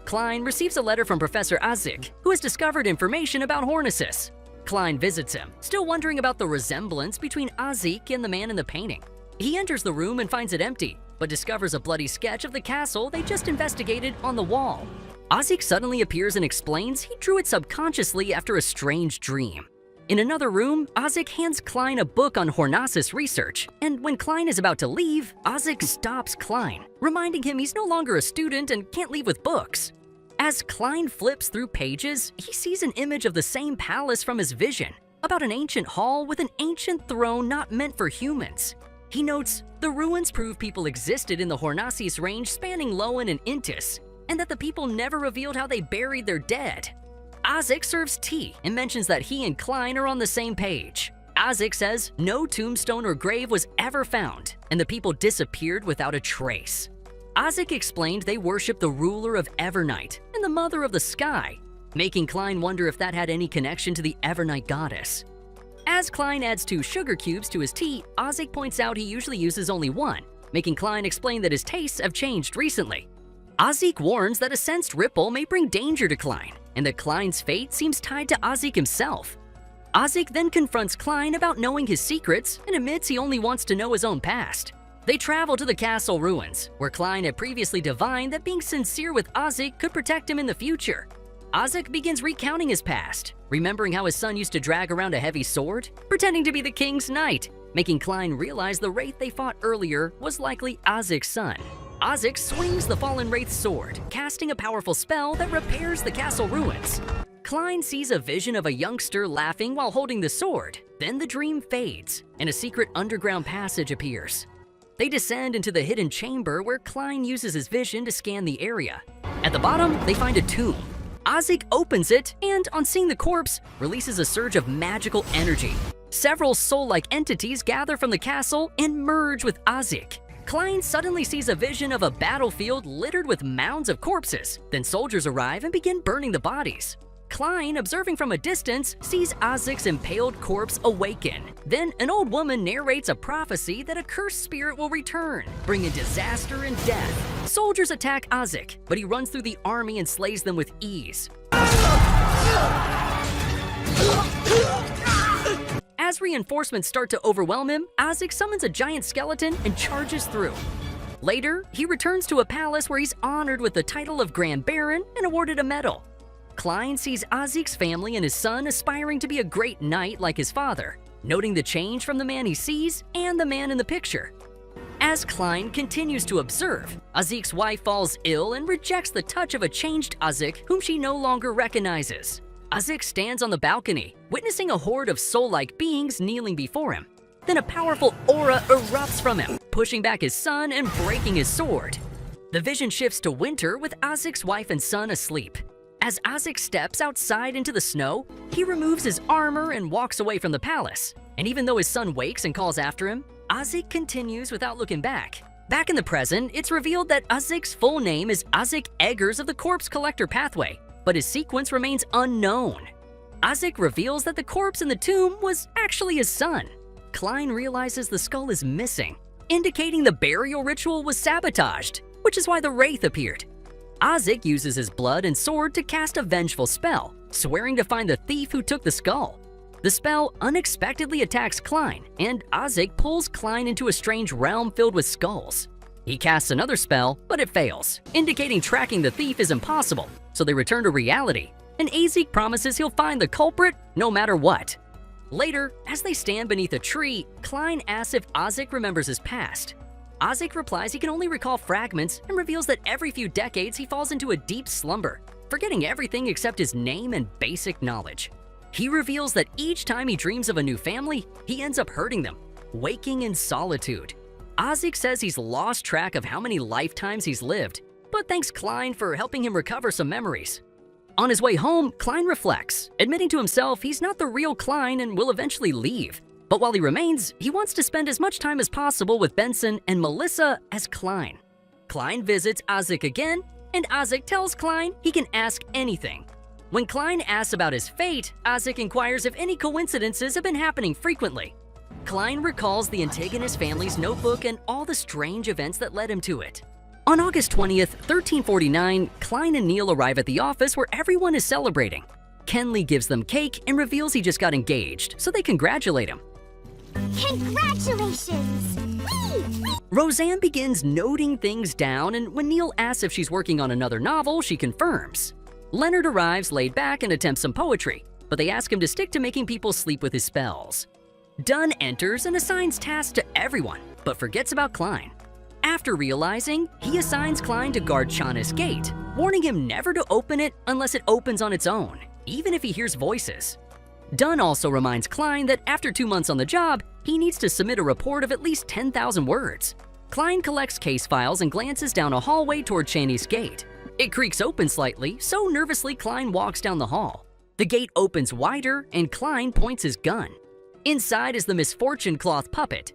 Klein receives a letter from Professor Azik, who has discovered information about Hornesis. Klein visits him, still wondering about the resemblance between Azik and the man in the painting. He enters the room and finds it empty, but discovers a bloody sketch of the castle they just investigated on the wall. Azik suddenly appears and explains he drew it subconsciously after a strange dream. In another room, Azik hands Klein a book on Hornesis research, and when Klein is about to leave, Azik stops Klein, reminding him he's no longer a student and can't leave with books. As Klein flips through pages, he sees an image of the same palace from his vision, about an ancient hall with an ancient throne not meant for humans. He notes, the ruins prove people existed in the Hornesis range spanning Lowen and Intis, and that the people never revealed how they buried their dead. Azik serves tea and mentions that he and Klein are on the same page. Azik says no tombstone or grave was ever found, and the people disappeared without a trace. Azik explained they worship the ruler of Evernight and the mother of the sky, making Klein wonder if that had any connection to the Evernight goddess. As Klein adds 2 sugar cubes to his tea, Azik points out he usually uses only 1, making Klein explain that his tastes have changed recently. Azik warns that a sensed ripple may bring danger to Klein, and that Klein's fate seems tied to Azik himself. Azik then confronts Klein about knowing his secrets and admits he only wants to know his own past. They travel to the castle ruins, where Klein had previously divined that being sincere with Azik could protect him in the future. Azik begins recounting his past, remembering how his son used to drag around a heavy sword, pretending to be the king's knight, making Klein realize the Wraith they fought earlier was likely Azik's son. Azik swings the fallen Wraith's sword, casting a powerful spell that repairs the castle ruins. Klein sees a vision of a youngster laughing while holding the sword. Then the dream fades, and a secret underground passage appears. They descend into the hidden chamber where Klein uses his vision to scan the area. At the bottom, they find a tomb. Azik opens it, and on seeing the corpse, releases a surge of magical energy. Several soul-like entities gather from the castle and merge with Azik. Klein suddenly sees a vision of a battlefield littered with mounds of corpses. Then soldiers arrive and begin burning the bodies. Klein, observing from a distance, sees Azik's impaled corpse awaken. Then an old woman narrates a prophecy that a cursed spirit will return, bringing disaster and death. Soldiers attack Azik, but he runs through the army and slays them with ease. As reinforcements start to overwhelm him, Azik summons a giant skeleton and charges through. Later, he returns to a palace where he's honored with the title of Grand Baron and awarded a medal. Klein sees Azik's family and his son aspiring to be a great knight like his father, noting the change from the man he sees and the man in the picture. As Klein continues to observe, Azik's wife falls ill and rejects the touch of a changed Azik whom she no longer recognizes. Azik stands on the balcony, witnessing a horde of soul-like beings kneeling before him. Then a powerful aura erupts from him, pushing back his son and breaking his sword. The vision shifts to winter with Azik's wife and son asleep. As Azik steps outside into the snow, he removes his armor and walks away from the palace. And even though his son wakes and calls after him, Azik continues without looking back. Back in the present, it's revealed that Azik's full name is Azik Eggers of the Corpse Collector Pathway, but his sequence remains unknown. Azik reveals that the corpse in the tomb was actually his son. Klein realizes the skull is missing, indicating the burial ritual was sabotaged, which is why the Wraith appeared. Ozick uses his blood and sword to cast a vengeful spell, swearing to find the thief who took the skull. The spell unexpectedly attacks Klein, and Ozick pulls Klein into a strange realm filled with skulls. He casts another spell, but it fails, indicating tracking the thief is impossible, so they return to reality, and Ozick promises he'll find the culprit no matter what. Later, as they stand beneath a tree, Klein asks if Ozick remembers his past. Ozick replies he can only recall fragments and reveals that every few decades he falls into a deep slumber, forgetting everything except his name and basic knowledge. He reveals that each time he dreams of a new family, he ends up hurting them, waking in solitude. Ozick says he's lost track of how many lifetimes he's lived, but thanks Klein for helping him recover some memories. On his way home, Klein reflects, admitting to himself he's not the real Klein and will eventually leave. But while he remains, he wants to spend as much time as possible with Benson and Melissa as Klein. Klein visits Ozick again, and Ozick tells Klein he can ask anything. When Klein asks about his fate, Ozick inquires if any coincidences have been happening frequently. Klein recalls the Antigonus family's notebook and all the strange events that led him to it. On August 20th, 1349, Klein and Neil arrive at the office where everyone is celebrating. Kenley gives them cake and reveals he just got engaged, so they congratulate him. Congratulations! Whee! Roseanne begins noting things down, and when Neil asks if she's working on another novel, she confirms. Leonard arrives laid back and attempts some poetry, but they ask him to stick to making people sleep with his spells. Dunn enters and assigns tasks to everyone, but forgets about Klein. After realizing, he assigns Klein to guard Chana's gate, warning him never to open it unless it opens on its own, even if he hears voices. Dunn also reminds Klein that after 2 months on the job, he needs to submit a report of at least 10,000 words. Klein collects case files and glances down a hallway toward Chani's gate. It creaks open slightly, so nervously Klein walks down the hall. The gate opens wider, and Klein points his gun. Inside is the misfortune cloth puppet.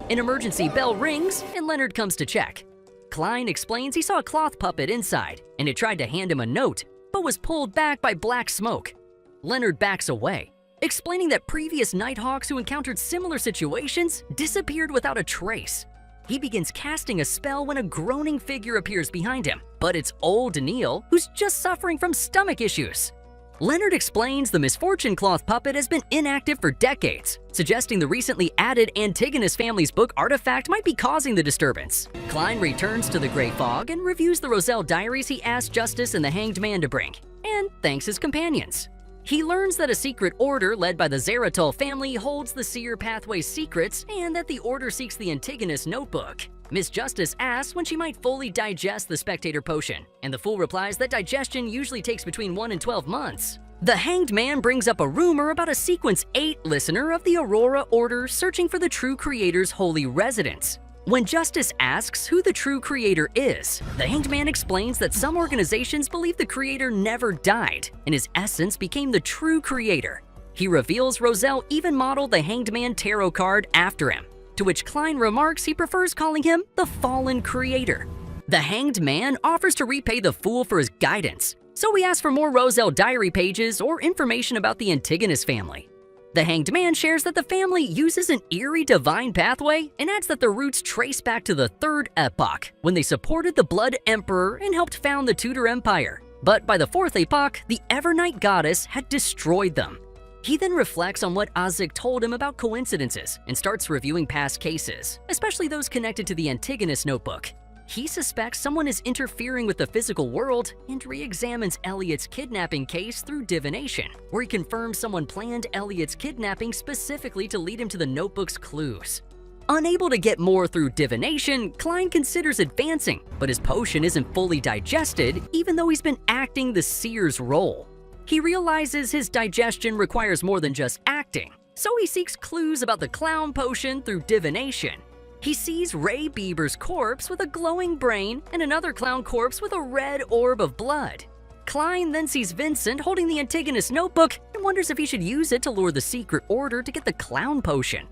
An emergency bell rings, and Leonard comes to check. Klein explains he saw a cloth puppet inside, and it tried to hand him a note, but was pulled back by black smoke. Leonard backs away, explaining that previous Nighthawks who encountered similar situations disappeared without a trace. He begins casting a spell when a groaning figure appears behind him, but it's old Neil, who's just suffering from stomach issues. Leonard explains the misfortune cloth puppet has been inactive for decades, suggesting the recently added Antigonus family's book artifact might be causing the disturbance. Klein returns to the Grey Fog and reviews the Roselle diaries he asked Justice and the Hanged Man to bring, and thanks his companions. He learns that a secret order led by the Zeratul family holds the Seer Pathway's secrets and that the order seeks the Antigonus notebook. Miss Justice asks when she might fully digest the Spectator potion, and the Fool replies that digestion usually takes between 1 and 12 months. The Hanged Man brings up a rumor about a Sequence 8 listener of the Aurora Order searching for the true Creator's holy residence. When Justice asks who the true Creator is, the Hanged Man explains that some organizations believe the Creator never died, and his essence became the true Creator. He reveals Roselle even modeled the Hanged Man tarot card after him, to which Klein remarks he prefers calling him the Fallen Creator. The Hanged Man offers to repay the Fool for his guidance, so we ask for more Roselle diary pages or information about the Antigonus family. The Hanged Man shares that the family uses an eerie divine pathway and adds that their roots trace back to the Third Epoch, when they supported the Blood Emperor and helped found the Tudor Empire. But by the Fourth Epoch, the Evernight Goddess had destroyed them. He then reflects on what Ozick told him about coincidences and starts reviewing past cases, especially those connected to the Antigonus notebook. He suspects someone is interfering with the physical world and re-examines Elliot's kidnapping case through divination, where he confirms someone planned Elliot's kidnapping specifically to lead him to the notebook's clues. Unable to get more through divination, Klein considers advancing, but his potion isn't fully digested even though he's been acting the seer's role. He realizes his digestion requires more than just acting, so he seeks clues about the clown potion through divination. He sees Ray Bieber's corpse with a glowing brain and another clown corpse with a red orb of blood. Klein then sees Vincent holding the Antigonus notebook and wonders if he should use it to lure the secret order to get the clown potion.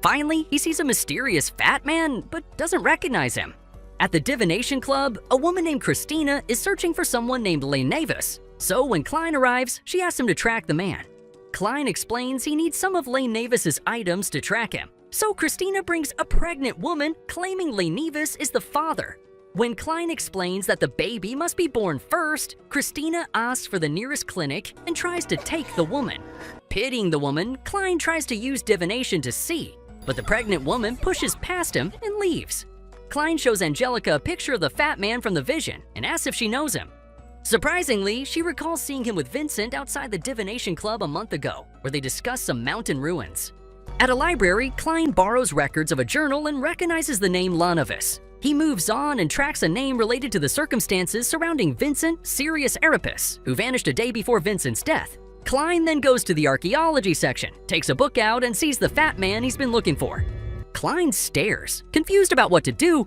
Finally, he sees a mysterious fat man, but doesn't recognize him. At the divination club, a woman named Christina is searching for someone named Lenavis, so when Klein arrives, she asks him to track the man. Klein explains he needs some of Lenavis's items to track him, So Christina brings a pregnant woman, claiming Lenevis is the father. When Klein explains that the baby must be born first, Christina asks for the nearest clinic and tries to take the woman. Pitying the woman, Klein tries to use divination to see, but the pregnant woman pushes past him and leaves. Klein shows Angelica a picture of the fat man from the vision and asks if she knows him. Surprisingly, she recalls seeing him with Vincent outside the divination club a month ago, where they discussed some mountain ruins. At a library, Klein borrows records of a journal and recognizes the name Lanovis. He moves on and tracks a name related to the circumstances surrounding Vincent Sirius Erebus, who vanished a day before Vincent's death. Klein then goes to the archaeology section, takes a book out, and sees the fat man he's been looking for. Klein stares, confused about what to do,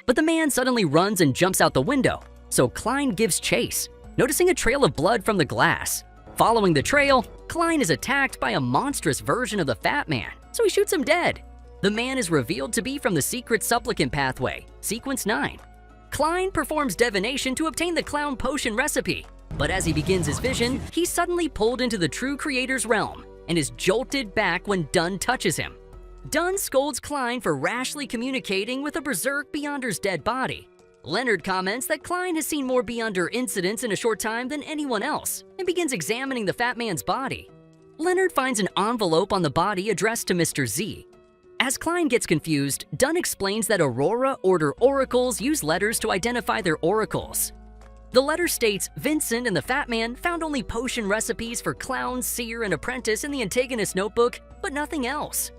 but the man suddenly runs and jumps out the window, so Klein gives chase, noticing a trail of blood from the glass. Following the trail, Klein is attacked by a monstrous version of the fat man, so he shoots him dead. The man is revealed to be from the secret supplicant pathway, Sequence 9. Klein performs divination to obtain the clown potion recipe, but as he begins his vision, he's suddenly pulled into the true creator's realm and is jolted back when Dunn touches him. Dunn scolds Klein for rashly communicating with a berserk Beyonder's dead body. Leonard comments that Klein has seen more Beyonder incidents in a short time than anyone else and begins examining the fat man's body. Leonard finds an envelope on the body addressed to Mr. Z. As Klein gets confused, Dunn explains that Aurora Order oracles use letters to identify their oracles. The letter states Vincent and the fat man found only potion recipes for clown, seer, and apprentice in the Antagonist notebook, but nothing else.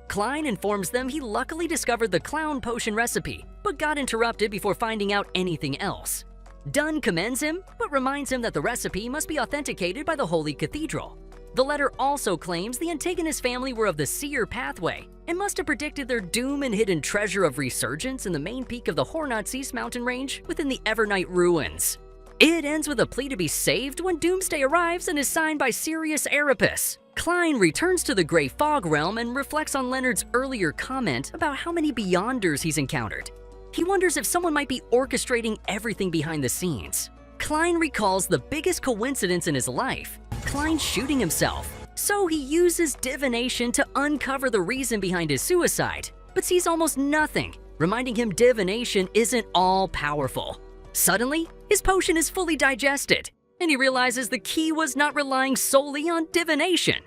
Klein informs them he luckily discovered the clown potion recipe, but got interrupted before finding out anything else. Dunn commends him, but reminds him that the recipe must be authenticated by the Holy Cathedral. The letter also claims the Antagonist family were of the Seer pathway and must have predicted their doom and hidden treasure of resurgence in the main peak of the Hornatsis mountain range within the Evernight ruins. It ends with a plea to be saved when Doomsday arrives and is signed by Sirius Erebus. Klein returns to the Grey Fog realm and reflects on Leonard's earlier comment about how many Beyonders he's encountered. He wonders if someone might be orchestrating everything behind the scenes. Klein recalls the biggest coincidence in his life, Klein shooting himself. So he uses divination to uncover the reason behind his suicide, but sees almost nothing, reminding him divination isn't all powerful. Suddenly, his potion is fully digested, and he realizes the key was not relying solely on divination.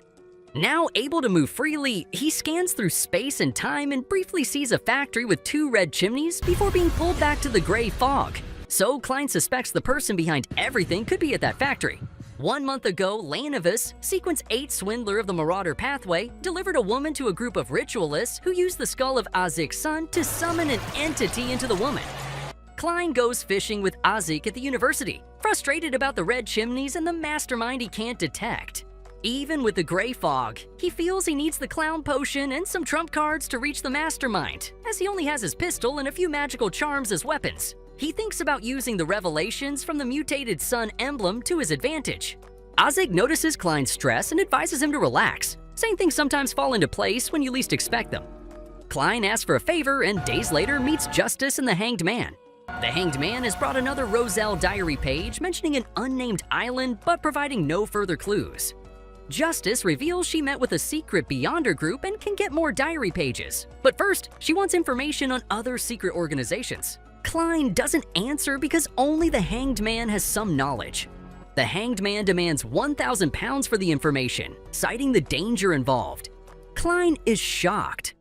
Now able to move freely, he scans through space and time and briefly sees a factory with 2 red chimneys before being pulled back to the Grey Fog. So Klein suspects the person behind everything could be at that factory. 1 month ago, Lanovis, Sequence 8 swindler of the Marauder pathway, delivered a woman to a group of ritualists who used the skull of Azik's son to summon an entity into the woman. Klein goes fishing with Azik at the university, frustrated about the red chimneys and the mastermind he can't detect. Even with the Grey Fog, he feels he needs the clown potion and some trump cards to reach the mastermind, as he only has his pistol and a few magical charms as weapons. He thinks about using the revelations from the mutated sun emblem to his advantage. Azik notices Klein's stress and advises him to relax, saying things sometimes fall into place when you least expect them. Klein asks for a favor and days later meets Justice and the Hanged Man. The Hanged Man has brought another Roselle diary page mentioning an unnamed island but providing no further clues. Justice reveals she met with a secret Beyonder group and can get more diary pages. But first, she wants information on other secret organizations. Klein doesn't answer because only the Hanged Man has some knowledge. The Hanged Man demands 1,000 pounds for the information, citing the danger involved. Klein is shocked.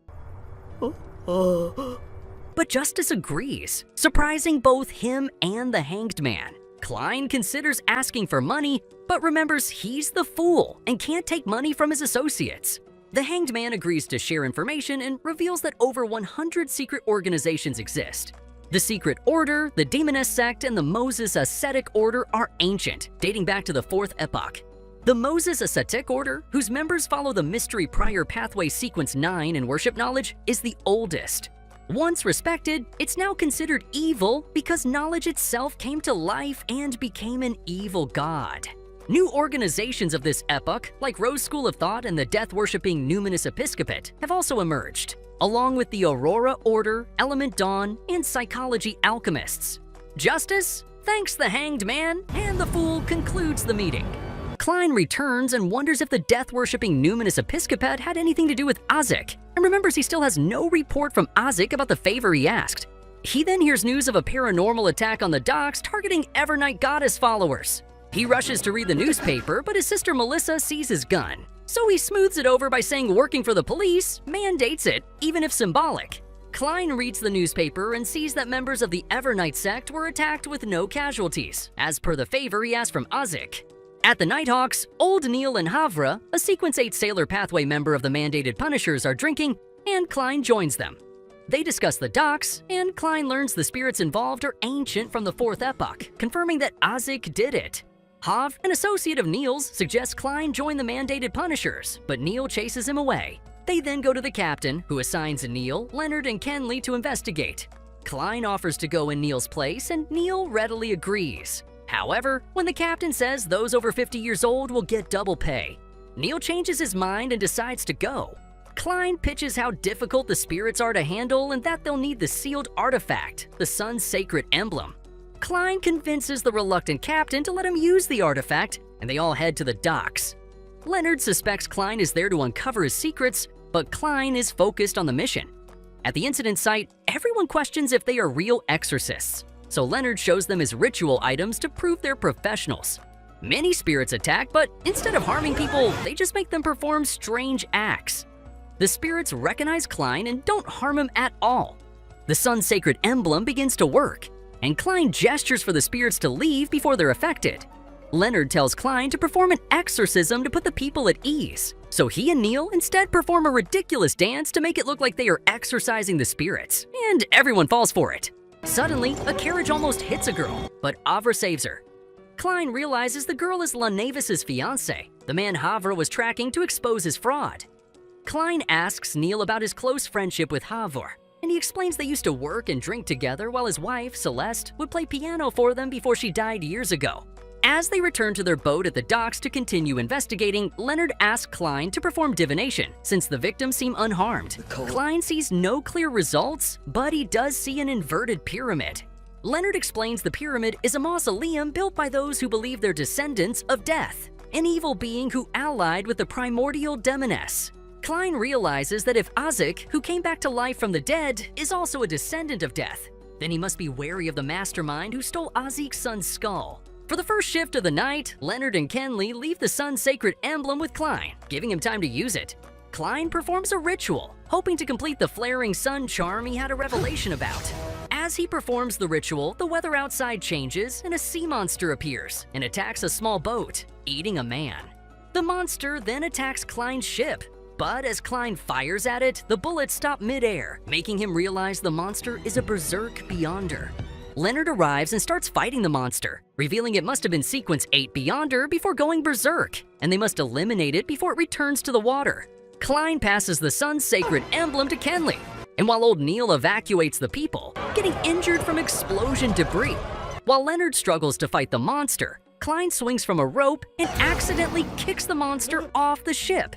But Justice agrees, surprising both him and the Hanged Man. Klein considers asking for money, but remembers he's the fool and can't take money from his associates. The Hanged Man agrees to share information and reveals that over 100 secret organizations exist. The Secret Order, the Demoness Sect, and the Moses Ascetic Order are ancient, dating back to the 4th epoch. The Moses Ascetic Order, whose members follow the Mystery Prior Pathway Sequence 9 in worship knowledge, is the oldest. Once respected, it's now considered evil because knowledge itself came to life and became an evil god. New organizations of this epoch, like Rose School of Thought and the death-worshipping Numinous Episcopate, have also emerged, along with the Aurora Order, Element Dawn, and Psychology Alchemists. Justice thanks the Hanged Man, and the Fool concludes the meeting. Klein returns and wonders if the death-worshipping numinous Episcopate had anything to do with Ozick, and remembers he still has no report from Ozick about the favor he asked. He then hears news of a paranormal attack on the docks targeting Evernight Goddess followers. He rushes to read the newspaper, but his sister Melissa sees his gun. So he smooths it over by saying working for the police mandates it, even if symbolic. Klein reads the newspaper and sees that members of the Evernight sect were attacked with no casualties, as per the favor he asked from Ozick. At the Nighthawks, Old Neil and Havre, a Sequence 8 Sailor Pathway member of the Mandated Punishers, are drinking, and Klein joins them. They discuss the docks, and Klein learns the spirits involved are ancient from the 4th epoch, confirming that Ozick did it. Hav, an associate of Neil's, suggests Klein join the Mandated Punishers, but Neil chases him away. They then go to the captain, who assigns Neil, Leonard, and Kenley to investigate. Klein offers to go in Neil's place, and Neil readily agrees. However, when the captain says those over 50 years old will get double pay, Neil changes his mind and decides to go. Klein pitches how difficult the spirits are to handle and that they'll need the sealed artifact, the sun's sacred emblem. Klein convinces the reluctant captain to let him use the artifact, and they all head to the docks. Leonard suspects Klein is there to uncover his secrets, but Klein is focused on the mission. At the incident site, everyone questions if they are real exorcists, so Leonard shows them his ritual items to prove they're professionals. Many spirits attack, but instead of harming people, they just make them perform strange acts. The spirits recognize Klein and don't harm him at all. The sun's sacred emblem begins to work, and Klein gestures for the spirits to leave before they're affected. Leonard tells Klein to perform an exorcism to put the people at ease, so he and Neil instead perform a ridiculous dance to make it look like they are exorcising the spirits, and everyone falls for it. Suddenly, a carriage almost hits a girl, but Havre saves her. Klein realizes the girl is Lanevis's fiancé, the man Havre was tracking to expose his fraud. Klein asks Neil about his close friendship with Havre, and he explains they used to work and drink together while his wife, Celeste, would play piano for them before she died years ago. As they return to their boat at the docks to continue investigating, Leonard asks Klein to perform divination, since the victims seem unharmed. Klein sees no clear results, but he does see an inverted pyramid. Leonard explains the pyramid is a mausoleum built by those who believe they're descendants of Death, an evil being who allied with the primordial demoness. Klein realizes that if Ozick, who came back to life from the dead, is also a descendant of Death, then he must be wary of the mastermind who stole Ozick's son's skull. For the first shift of the night, Leonard and Kenley leave the sun's sacred emblem with Klein, giving him time to use it. Klein performs a ritual, hoping to complete the flaring sun charm he had a revelation about. As he performs the ritual, the weather outside changes and a sea monster appears and attacks a small boat, eating a man. The monster then attacks Klein's ship, but as Klein fires at it, the bullets stop midair, making him realize the monster is a berserk Beyonder. Leonard arrives and starts fighting the monster, revealing it must have been Sequence 8 Beyonder before going berserk, and they must eliminate it before it returns to the water. Klein passes the sun's sacred emblem to Kenley, and while Old Neil evacuates the people, getting injured from explosion debris. While Leonard struggles to fight the monster, Klein swings from a rope and accidentally kicks the monster off the ship.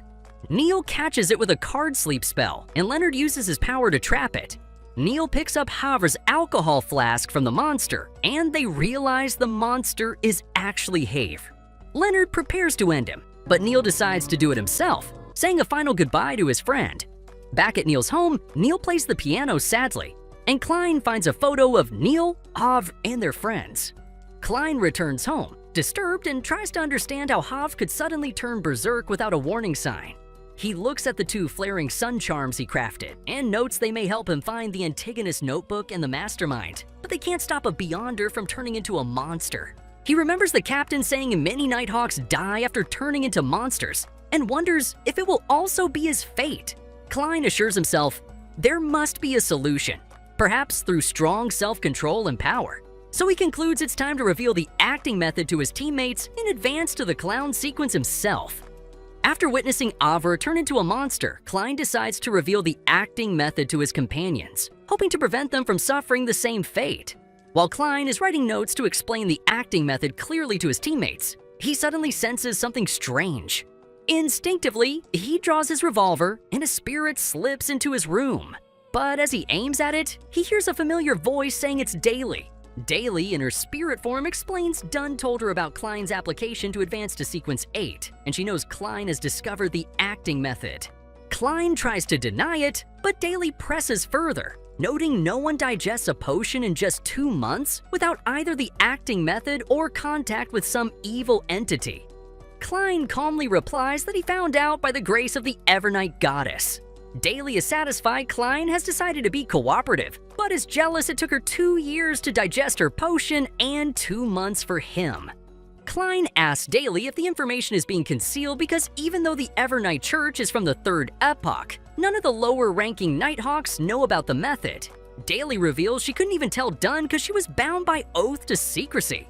Neil catches it with a card sleep spell, and Leonard uses his power to trap it. Neil picks up Havre's alcohol flask from the monster, and they realize the monster is actually Have. Leonard prepares to end him, but Neil decides to do it himself, saying a final goodbye to his friend. Back at Neil's home, Neil plays the piano sadly, and Klein finds a photo of Neil, Havre, and their friends. Klein returns home, disturbed, and tries to understand how Havre could suddenly turn berserk without a warning sign. He looks at the 2 flaring sun charms he crafted and notes they may help him find the Antigonus notebook and the mastermind, but they can't stop a Beyonder from turning into a monster. He remembers the captain saying many Nighthawks die after turning into monsters and wonders if it will also be his fate. Klein assures himself there must be a solution, perhaps through strong self-control and power. So he concludes it's time to reveal the acting method to his teammates in advance to the clown sequence himself. After witnessing Havre turn into a monster, Klein decides to reveal the acting method to his companions, hoping to prevent them from suffering the same fate. While Klein is writing notes to explain the acting method clearly to his teammates, he suddenly senses something strange. Instinctively, he draws his revolver and a spirit slips into his room. But as he aims at it, he hears a familiar voice saying it's Daly. Daly, in her spirit form, explains Dunn told her about Klein's application to advance to Sequence 8, and she knows Klein has discovered the acting method. Klein tries to deny it, but Daly presses further, noting no one digests a potion in just 2 months without either the acting method or contact with some evil entity. Klein calmly replies that he found out by the grace of the Evernight goddess. Daly is satisfied Klein has decided to be cooperative, but is jealous it took her 2 years to digest her potion and 2 months for him. Klein asks Daly if the information is being concealed because even though the Evernight Church is from the Third Epoch, none of the lower-ranking Nighthawks know about the method. Daly reveals she couldn't even tell Dunn because she was bound by oath to secrecy.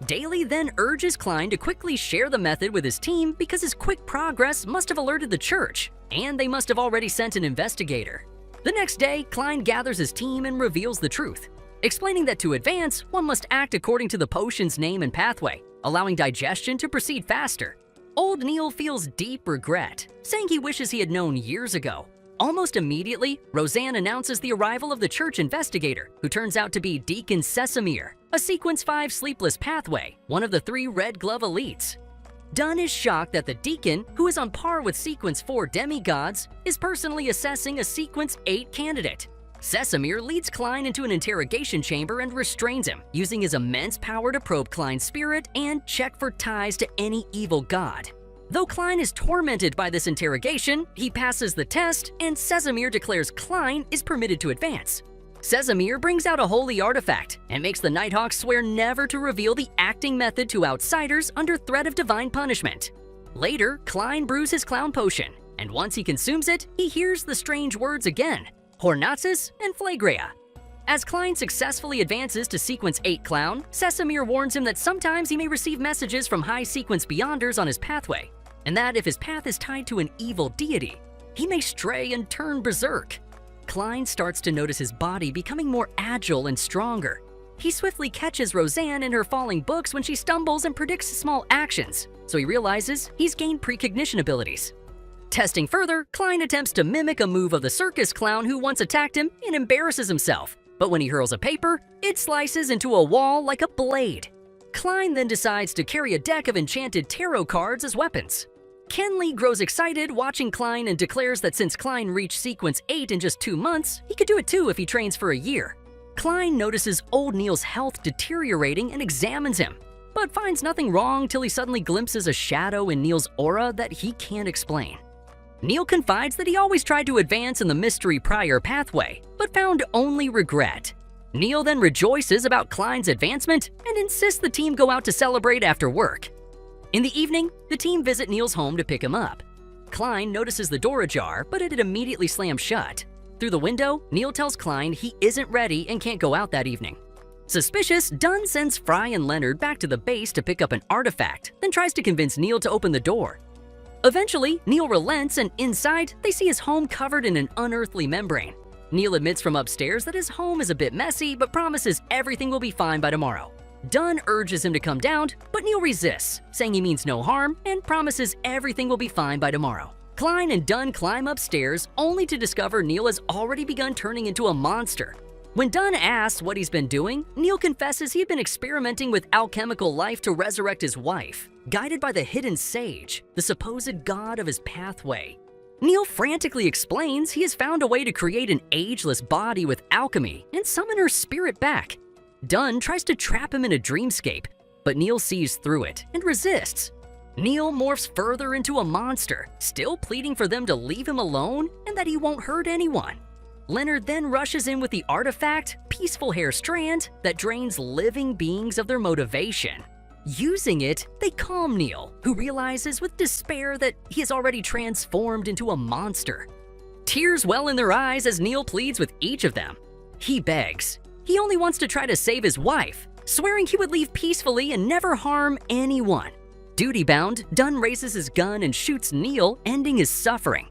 Daly then urges Klein to quickly share the method with his team because his quick progress must have alerted the church, and they must have already sent an investigator. The next day, Klein gathers his team and reveals the truth, explaining that to advance, one must act according to the potion's name and pathway, allowing digestion to proceed faster. Old Neil feels deep regret, saying he wishes he had known years ago. Almost immediately, Roseanne announces the arrival of the church investigator, who turns out to be Deacon Sesamir, a Sequence 5 sleepless pathway, one of the 3 Red Glove elites. Dunn is shocked that the Deacon, who is on par with Sequence 4 demigods, is personally assessing a Sequence 8 candidate. Sesamir leads Klein into an interrogation chamber and restrains him, using his immense power to probe Klein's spirit and check for ties to any evil god. Though Klein is tormented by this interrogation, he passes the test, and Sesamir declares Klein is permitted to advance. Sesamir brings out a holy artifact and makes the Nighthawks swear never to reveal the acting method to outsiders under threat of divine punishment. Later, Klein brews his clown potion, and once he consumes it, he hears the strange words again, Hornatsis and Flagrea. As Klein successfully advances to Sequence 8 Clown, Sesamir warns him that sometimes he may receive messages from high sequence beyonders on his pathway, and that if his path is tied to an evil deity, he may stray and turn berserk. Klein starts to notice his body becoming more agile and stronger. He swiftly catches Roseanne in her falling books when she stumbles and predicts small actions, so he realizes he's gained precognition abilities. Testing further, Klein attempts to mimic a move of the circus clown who once attacked him and embarrasses himself, but when he hurls a paper, it slices into a wall like a blade. Klein then decides to carry a deck of enchanted tarot cards as weapons. Kenley grows excited watching Klein and declares that since Klein reached Sequence 8 in just 2 months, he could do it too if he trains for a year. Klein notices old Neil's health deteriorating and examines him, but finds nothing wrong till he suddenly glimpses a shadow in Neil's aura that he can't explain. Neil confides that he always tried to advance in the mystery prior pathway, but found only regret. Neil then rejoices about Klein's advancement and insists the team go out to celebrate after work. In the evening, the team visit Neil's home to pick him up. Klein notices the door ajar, but it had immediately slammed shut. Through the window, Neil tells Klein he isn't ready and can't go out that evening. Suspicious, Dunn sends Fry and Leonard back to the base to pick up an artifact, then tries to convince Neil to open the door. Eventually, Neil relents and inside, they see his home covered in an unearthly membrane. Neil admits from upstairs that his home is a bit messy, but promises everything will be fine by tomorrow. Dunn urges him to come down, but Neil resists, saying he means no harm and promises everything will be fine by tomorrow. Klein and Dunn climb upstairs, only to discover Neil has already begun turning into a monster. When Dunn asks what he's been doing, Neil confesses he had been experimenting with alchemical life to resurrect his wife, guided by the hidden sage, the supposed god of his pathway. Neil frantically explains he has found a way to create an ageless body with alchemy and summon her spirit back. Dunn tries to trap him in a dreamscape, but Neil sees through it and resists. Neil morphs further into a monster, still pleading for them to leave him alone and that he won't hurt anyone. Leonard then rushes in with the artifact, Peaceful Hair Strand, that drains living beings of their motivation. Using it, they calm Neil, who realizes with despair that he has already transformed into a monster. Tears well in their eyes as Neil pleads with each of them. He begs. He only wants to try to save his wife, swearing he would leave peacefully and never harm anyone. Duty-bound, Dunn raises his gun and shoots Neil, ending his suffering.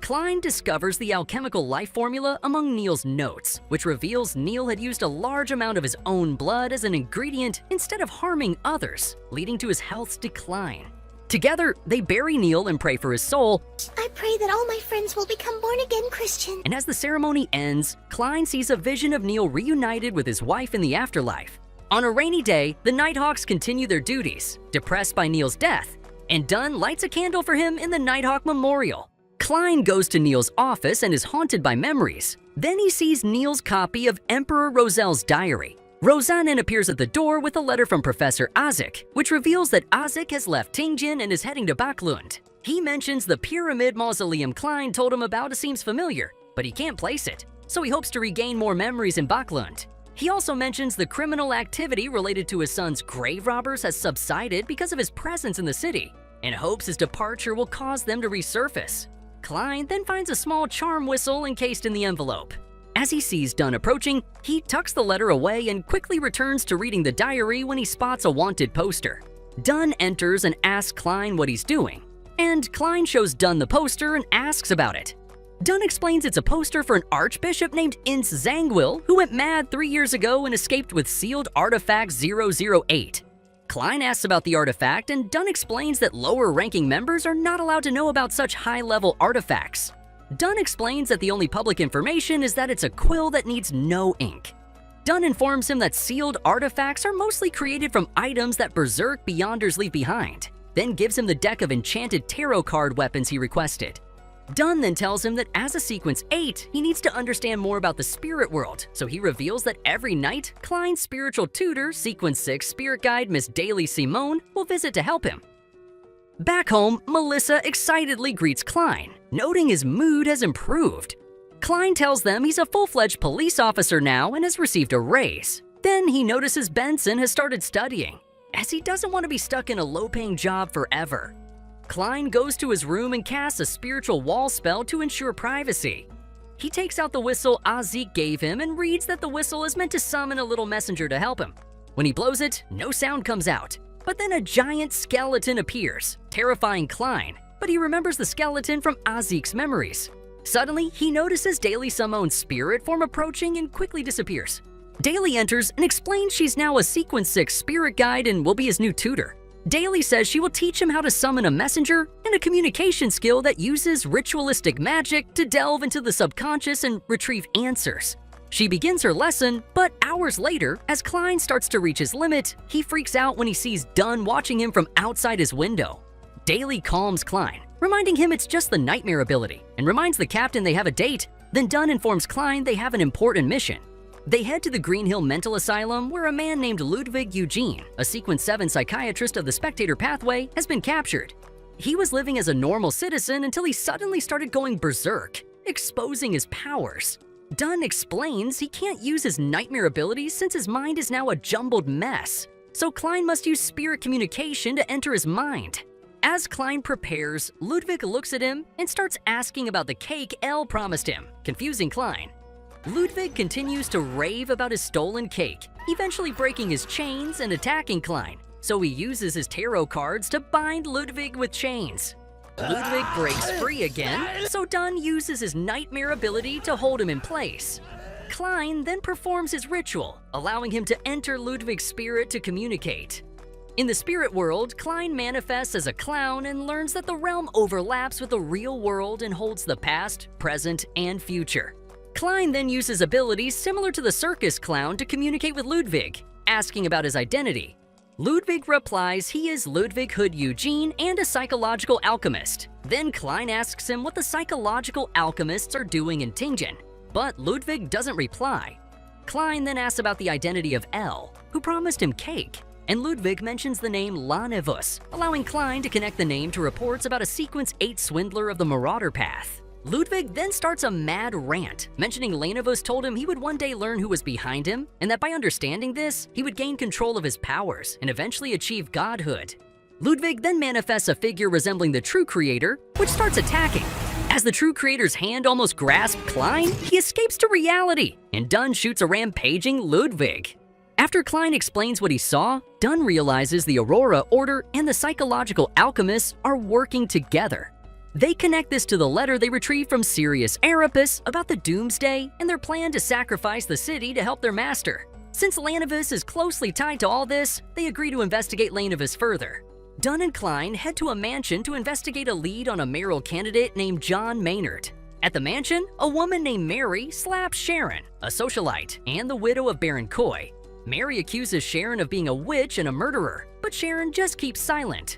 Klein discovers the alchemical life formula among Neil's notes, which reveals Neil had used a large amount of his own blood as an ingredient instead of harming others, leading to his health's decline. Together, they bury Neil and pray for his soul. I pray that all my friends will become born-again Christian. And as the ceremony ends, Klein sees a vision of Neil reunited with his wife in the afterlife. On a rainy day, the Nighthawks continue their duties, depressed by Neil's death, and Dunn lights a candle for him in the Nighthawk Memorial. Klein goes to Neil's office and is haunted by memories. Then he sees Neil's copy of Emperor Rosel's diary. Rosanen appears at the door with a letter from Professor Azik, which reveals that Azik has left Tingjin and is heading to Baklund. He mentions the pyramid mausoleum Klein told him about seems familiar, but he can't place it, so he hopes to regain more memories in Baklund. He also mentions the criminal activity related to his son's grave robbers has subsided because of his presence in the city, and hopes his departure will cause them to resurface. Klein then finds a small charm whistle encased in the envelope. As he sees Dunn approaching, he tucks the letter away and quickly returns to reading the diary when he spots a wanted poster. Dunn enters and asks Klein what he's doing, and Klein shows Dunn the poster and asks about it. Dunn explains it's a poster for an archbishop named Ince Zangwill who went mad 3 years ago and escaped with sealed artifact 008. Klein asks about the artifact, and Dunn explains that lower-ranking members are not allowed to know about such high-level artifacts. Dunn explains that the only public information is that it's a quill that needs no ink. Dunn informs him that sealed artifacts are mostly created from items that Berserk Beyonders leave behind, then gives him the deck of enchanted tarot card weapons he requested. Dunn then tells him that as a Sequence 8, he needs to understand more about the spirit world, so he reveals that every night, Klein's spiritual tutor, Sequence 6 spirit guide Miss Daly Simone, will visit to help him. Back home, Melissa excitedly greets Klein, noting his mood has improved. Klein tells them he's a full-fledged police officer now and has received a raise. Then he notices Benson has started studying, as he doesn't want to be stuck in a low-paying job forever. Klein goes to his room and casts a spiritual wall spell to ensure privacy. He takes out the whistle Azik gave him and reads that the whistle is meant to summon a little messenger to help him. When he blows it, no sound comes out, but then a giant skeleton appears, terrifying Klein, but he remembers the skeleton from Azik's memories. Suddenly, he notices Daly Simone's spirit form approaching and quickly disappears. Daly enters and explains she's now a Sequence 6 spirit guide and will be his new tutor. Daly says she will teach him how to summon a messenger and a communication skill that uses ritualistic magic to delve into the subconscious and retrieve answers. She begins her lesson, but hours later, as Klein starts to reach his limit, he freaks out when he sees Dunn watching him from outside his window. Daly calms Klein, reminding him it's just the nightmare ability, and reminds the captain they have a date. Then Dunn informs Klein they have an important mission. They head to the Green Hill Mental Asylum, where a man named Ludwig Eugene, a Sequence 7 psychiatrist of the Spectator Pathway, has been captured. He was living as a normal citizen until he suddenly started going berserk, exposing his powers. Dunn explains he can't use his nightmare abilities since his mind is now a jumbled mess, so Klein must use spirit communication to enter his mind. As Klein prepares, Ludwig looks at him and starts asking about the cake Elle promised him, confusing Klein. Ludwig continues to rave about his stolen cake, eventually breaking his chains and attacking Klein, so he uses his tarot cards to bind Ludwig with chains. Ludwig breaks free again, so Dunn uses his nightmare ability to hold him in place. Klein then performs his ritual, allowing him to enter Ludwig's spirit to communicate. In the spirit world, Klein manifests as a clown and learns that the realm overlaps with the real world and holds the past, present, and future. Klein then uses abilities similar to the circus clown to communicate with Ludwig, asking about his identity. Ludwig replies he is Ludwig Hood Eugene and a psychological alchemist. Then Klein asks him what the psychological alchemists are doing in Tingjin, but Ludwig doesn't reply. Klein then asks about the identity of Elle, who promised him cake, and Ludwig mentions the name Lanevus, allowing Klein to connect the name to reports about a Sequence 8 swindler of the Marauder Path. Ludwig then starts a mad rant, mentioning Lanevus told him he would one day learn who was behind him, and that by understanding this, he would gain control of his powers and eventually achieve godhood. Ludwig then manifests a figure resembling the True Creator, which starts attacking. As the True Creator's hand almost grasps Klein, he escapes to reality, and Dunn shoots a rampaging Ludwig. After Klein explains what he saw, Dunn realizes the Aurora Order and the psychological alchemists are working together. They connect this to the letter they retrieved from Sirius Erebus about the Doomsday and their plan to sacrifice the city to help their master. Since Lanevus is closely tied to all this, they agree to investigate Lanevus further. Dunn and Klein head to a mansion to investigate a lead on a mayoral candidate named John Maynard. At the mansion, a woman named Mary slaps Sharon, a socialite and the widow of Baron Coy. Mary accuses Sharon of being a witch and a murderer, but Sharon just keeps silent.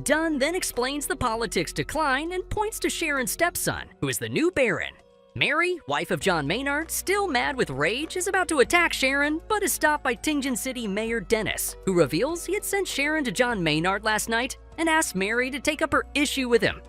Dunn then explains the politics to Klein and points to Sharon's stepson, who is the new Baron. Mary, wife of John Maynard, still mad with rage, is about to attack Sharon, but is stopped by Tingen City Mayor Dennis, who reveals he had sent Sharon to John Maynard last night and asked Mary to take up her issue with him.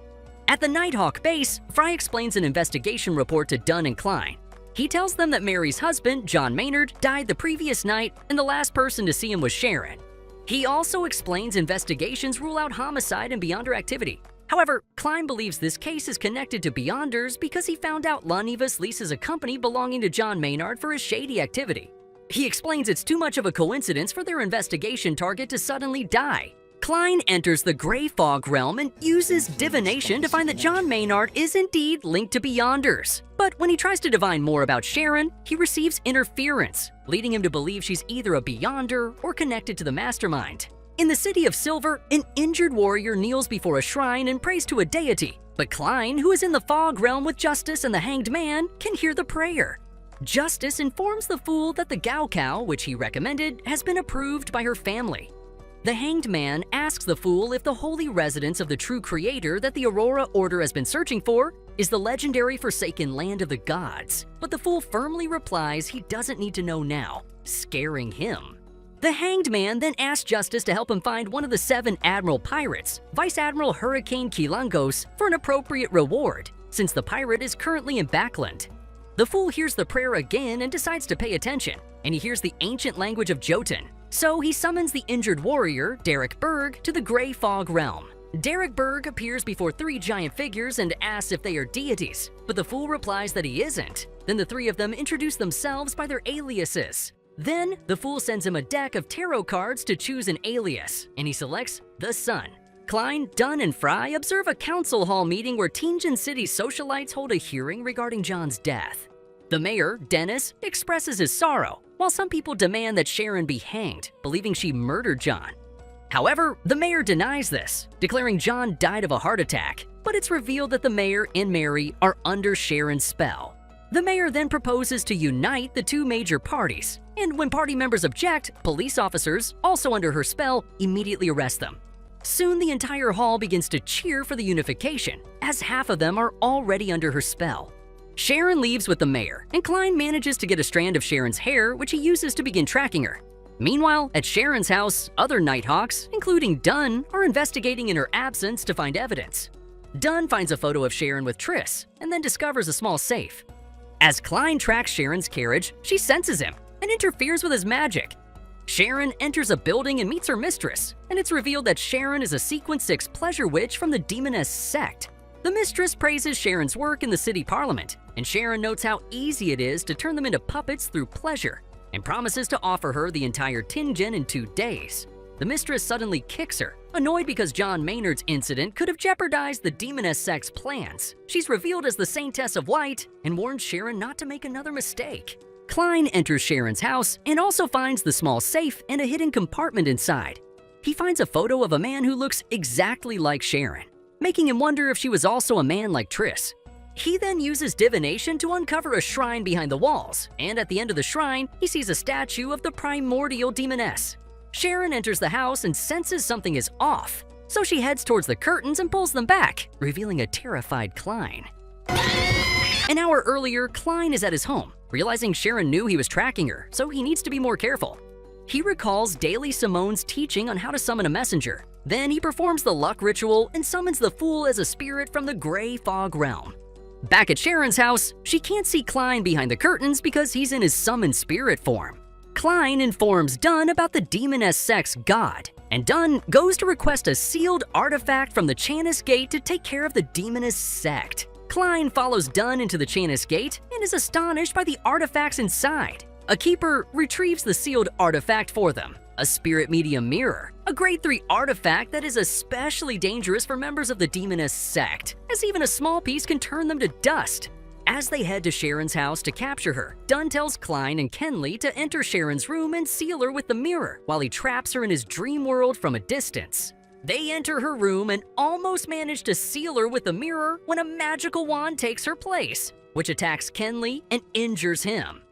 At the Nighthawk base, Fry explains an investigation report to Dunn and Klein. He tells them that Mary's husband, John Maynard, died the previous night and the last person to see him was Sharon. He also explains investigations rule out homicide and Beyonder activity. However, Klein believes this case is connected to Beyonders because he found out Lonivus leases a company belonging to John Maynard for his shady activity. He explains it's too much of a coincidence for their investigation target to suddenly die. Klein enters the Grey Fog realm and uses divination to find that John Maynard is indeed linked to Beyonders. But when he tries to divine more about Sharon, he receives interference, leading him to believe she's either a Beyonder or connected to the Mastermind. In the City of Silver, an injured warrior kneels before a shrine and prays to a deity, but Klein, who is in the Fog realm with Justice and the Hanged Man, can hear the prayer. Justice informs the fool that the Gaokao, which he recommended, has been approved by her family. The Hanged Man asks the fool if the holy residence of the true creator that the Aurora Order has been searching for is the legendary Forsaken Land of the Gods, but the fool firmly replies he doesn't need to know now, scaring him. The Hanged Man then asks Justice to help him find one of the 7 Admiral pirates, Vice Admiral Hurricane Kilangos, for an appropriate reward, since the pirate is currently in Backland. The fool hears the prayer again and decides to pay attention, and he hears the ancient language of Jotun. So he summons the injured warrior, Derek Berg, to the Grey Fog realm. Derek Berg appears before 3 giant figures and asks if they are deities, but the fool replies that he isn't. Then the 3 of them introduce themselves by their aliases. Then, the fool sends him a deck of tarot cards to choose an alias, and he selects the Sun. Klein, Dunn, and Fry observe a council hall meeting where Tingen City socialites hold a hearing regarding John's death. The mayor, Dennis, expresses his sorrow, while some people demand that Sharon be hanged, believing she murdered John. However, the mayor denies this, declaring John died of a heart attack, but it's revealed that the mayor and Mary are under Sharon's spell. The mayor then proposes to unite the 2 major parties, and when party members object, police officers, also under her spell, immediately arrest them. Soon the entire hall begins to cheer for the unification, as half of them are already under her spell. Sharon leaves with the mayor, and Klein manages to get a strand of Sharon's hair, which he uses to begin tracking her. Meanwhile, at Sharon's house, other Nighthawks, including Dunn, are investigating in her absence to find evidence. Dunn finds a photo of Sharon with Triss, and then discovers a small safe. As Klein tracks Sharon's carriage, she senses him and interferes with his magic. Sharon enters a building and meets her mistress, and it's revealed that Sharon is a Sequence 6 pleasure witch from the Demoness sect. The mistress praises Sharon's work in the city parliament, and Sharon notes how easy it is to turn them into puppets through pleasure, and promises to offer her the entire Tingen in 2 days. The mistress suddenly kicks her, annoyed because John Maynard's incident could have jeopardized the Demoness sect's plans. She's revealed as the Saintess of White and warns Sharon not to make another mistake. Klein enters Sharon's house and also finds the small safe and a hidden compartment inside. He finds a photo of a man who looks exactly like Sharon, making him wonder if she was also a man like Triss. He then uses divination to uncover a shrine behind the walls, and at the end of the shrine, he sees a statue of the primordial demoness. Sharon enters the house and senses something is off, so she heads towards the curtains and pulls them back, revealing a terrified Klein. An hour earlier, Klein is at his home, realizing Sharon knew he was tracking her, so he needs to be more careful. He recalls Daily Simone's teaching on how to summon a messenger. Then he performs the luck ritual and summons the fool as a spirit from the Grey Fog realm. Back at Sharon's house, she can't see Klein behind the curtains because he's in his summoned spirit form. Klein informs Dunn about the Demoness sect's god, and Dunn goes to request a sealed artifact from the Chanis Gate to take care of the Demoness sect. Klein follows Dunn into the Chanis Gate and is astonished by the artifacts inside. A keeper retrieves the sealed artifact for them, a spirit medium mirror, a grade 3 artifact that is especially dangerous for members of the Demoness sect, as even a small piece can turn them to dust. As they head to Sharon's house to capture her, Dunn tells Klein and Kenley to enter Sharon's room and seal her with the mirror while he traps her in his dream world from a distance. They enter her room and almost manage to seal her with the mirror when a magical wand takes her place, which attacks Kenley and injures him.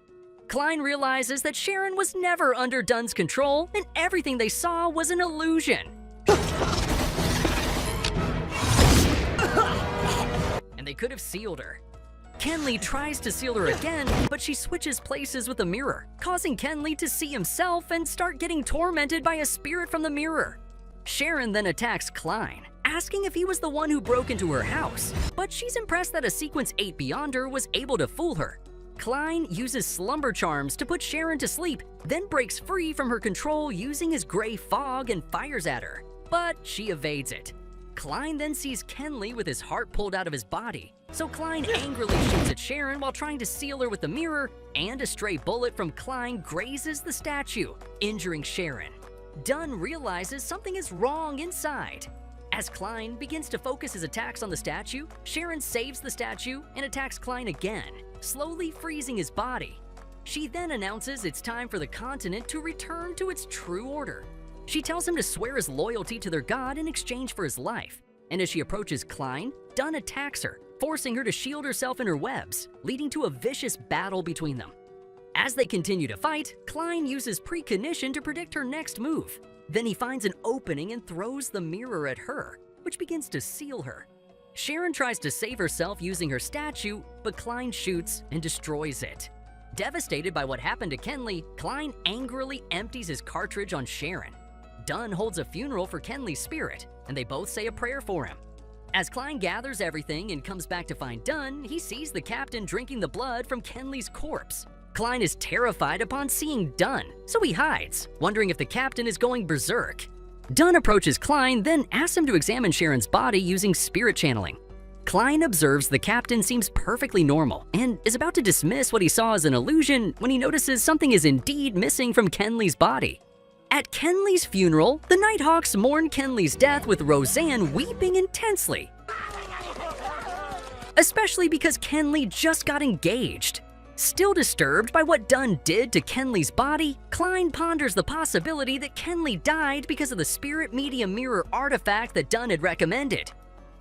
Klein realizes that Sharon was never under Dunn's control and everything they saw was an illusion. And they could have sealed her. Kenley tries to seal her again, but she switches places with the mirror, causing Kenley to see himself and start getting tormented by a spirit from the mirror. Sharon then attacks Klein, asking if he was the one who broke into her house, but she's impressed that a Sequence 8 Beyonder was able to fool her. Klein uses slumber charms to put Sharon to sleep, then breaks free from her control using his gray fog and fires at her, but she evades it. Klein then sees Kenley with his heart pulled out of his body, so Klein angrily shoots at Sharon while trying to seal her with the mirror, and a stray bullet from Klein grazes the statue, injuring Sharon. Dunn realizes something is wrong inside. As Klein begins to focus his attacks on the statue, Sharon saves the statue and attacks Klein again, slowly freezing his body. She then announces it's time for the continent to return to its true order. She tells him to swear his loyalty to their god in exchange for his life, and as she approaches Klein, Dunn attacks her, forcing her to shield herself in her webs, leading to a vicious battle between them. As they continue to fight, Klein uses precognition to predict her next move. Then he finds an opening and throws the mirror at her, which begins to seal her. Sharon tries to save herself using her statue, but Klein shoots and destroys it. Devastated by what happened to Kenley, Klein angrily empties his cartridge on Sharon. Dunn holds a funeral for Kenley's spirit, and they both say a prayer for him. As Klein gathers everything and comes back to find Dunn, he sees the captain drinking the blood from Kenley's corpse. Klein is terrified upon seeing Dunn, so he hides, wondering if the captain is going berserk. Dunn approaches Klein, then asks him to examine Sharon's body using spirit channeling. Klein observes the captain seems perfectly normal and is about to dismiss what he saw as an illusion when he notices something is indeed missing from Kenley's body. At Kenley's funeral, the Nighthawks mourn Kenley's death with Roseanne weeping intensely, especially because Kenley just got engaged. Still disturbed by what Dunn did to Kenley's body, Klein ponders the possibility that Kenley died because of the spirit medium mirror artifact that Dunn had recommended.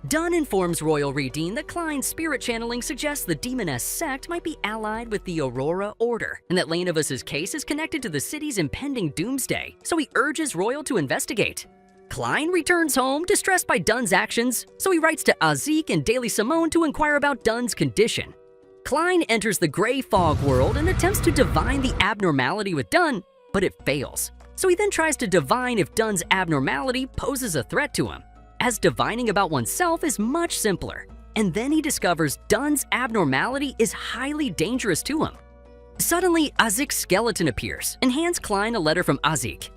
Dunn informs Royal Redean that Klein's spirit channeling suggests the Demoness sect might be allied with the Aurora Order, and that Lanevus's case is connected to the city's impending doomsday, so he urges Royal to investigate. Klein returns home distressed by Dunn's actions, so he writes to Azik and Daily Simone to inquire about Dunn's condition. Klein enters the gray fog world and attempts to divine the abnormality with Dunn, but it fails. So he then tries to divine if Dunn's abnormality poses a threat to him, as divining about oneself is much simpler. And then he discovers Dunn's abnormality is highly dangerous to him. Suddenly, Azik's skeleton appears and hands Klein a letter from Azik.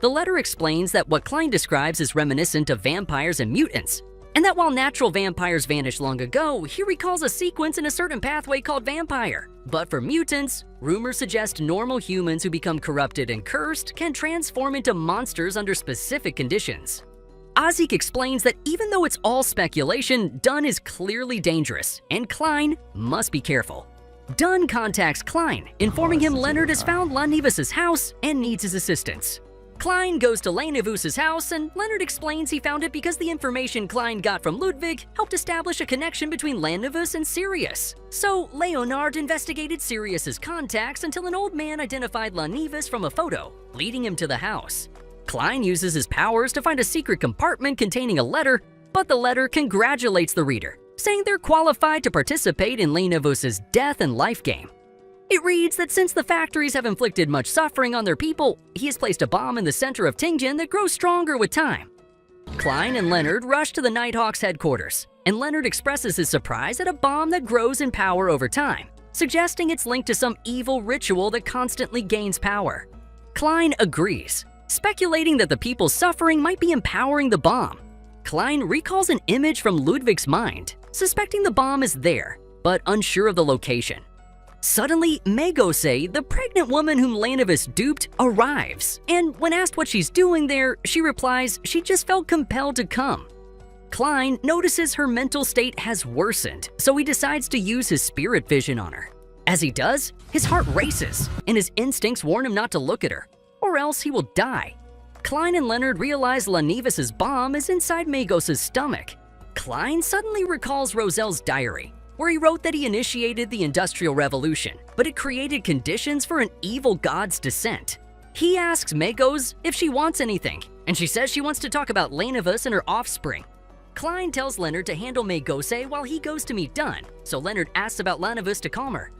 The letter explains that what Klein describes is reminiscent of vampires and mutants, and that while natural vampires vanished long ago, he recalls a sequence in a certain pathway called vampire. But for mutants, rumors suggest normal humans who become corrupted and cursed can transform into monsters under specific conditions. Azik explains that even though it's all speculation, Dunn is clearly dangerous, and Klein must be careful. Dunn contacts Klein, informing him Leonard has found Lanevus's house and needs his assistance. Klein goes to Lanevus's house, and Leonard explains he found it because the information Klein got from Ludwig helped establish a connection between Lanevus and Sirius. So Leonard investigated Sirius's contacts until an old man identified Lanevus from a photo, leading him to the house. Klein uses his powers to find a secret compartment containing a letter, but the letter congratulates the reader, saying they're qualified to participate in Lanevus's death and life game. It reads that since the factories have inflicted much suffering on their people, he has placed a bomb in the center of Tingen that grows stronger with time. Klein and Leonard rush to the Nighthawks headquarters, and Leonard expresses his surprise at a bomb that grows in power over time, suggesting it's linked to some evil ritual that constantly gains power. Klein agrees, speculating that the people suffering might be empowering the bomb. Klein recalls an image from Ludwig's mind, suspecting the bomb is there, but unsure of the location. Suddenly, Megose, the pregnant woman whom Lanevus duped, arrives, and when asked what she's doing there, she replies she just felt compelled to come. Klein notices her mental state has worsened, so he decides to use his spirit vision on her. As he does, his heart races, and his instincts warn him not to look at her, or else he will die. Klein and Leonard realize Lanevus's bomb is inside Megose's stomach. Klein suddenly recalls Roselle's diary, where he wrote that he initiated the Industrial Revolution, but it created conditions for an evil god's descent. He asks Magos if she wants anything, and she says she wants to talk about Lanavus and her offspring. Klein tells Leonard to handle Megose while he goes to meet Dunn, so Leonard asks about Lanavus to calm her.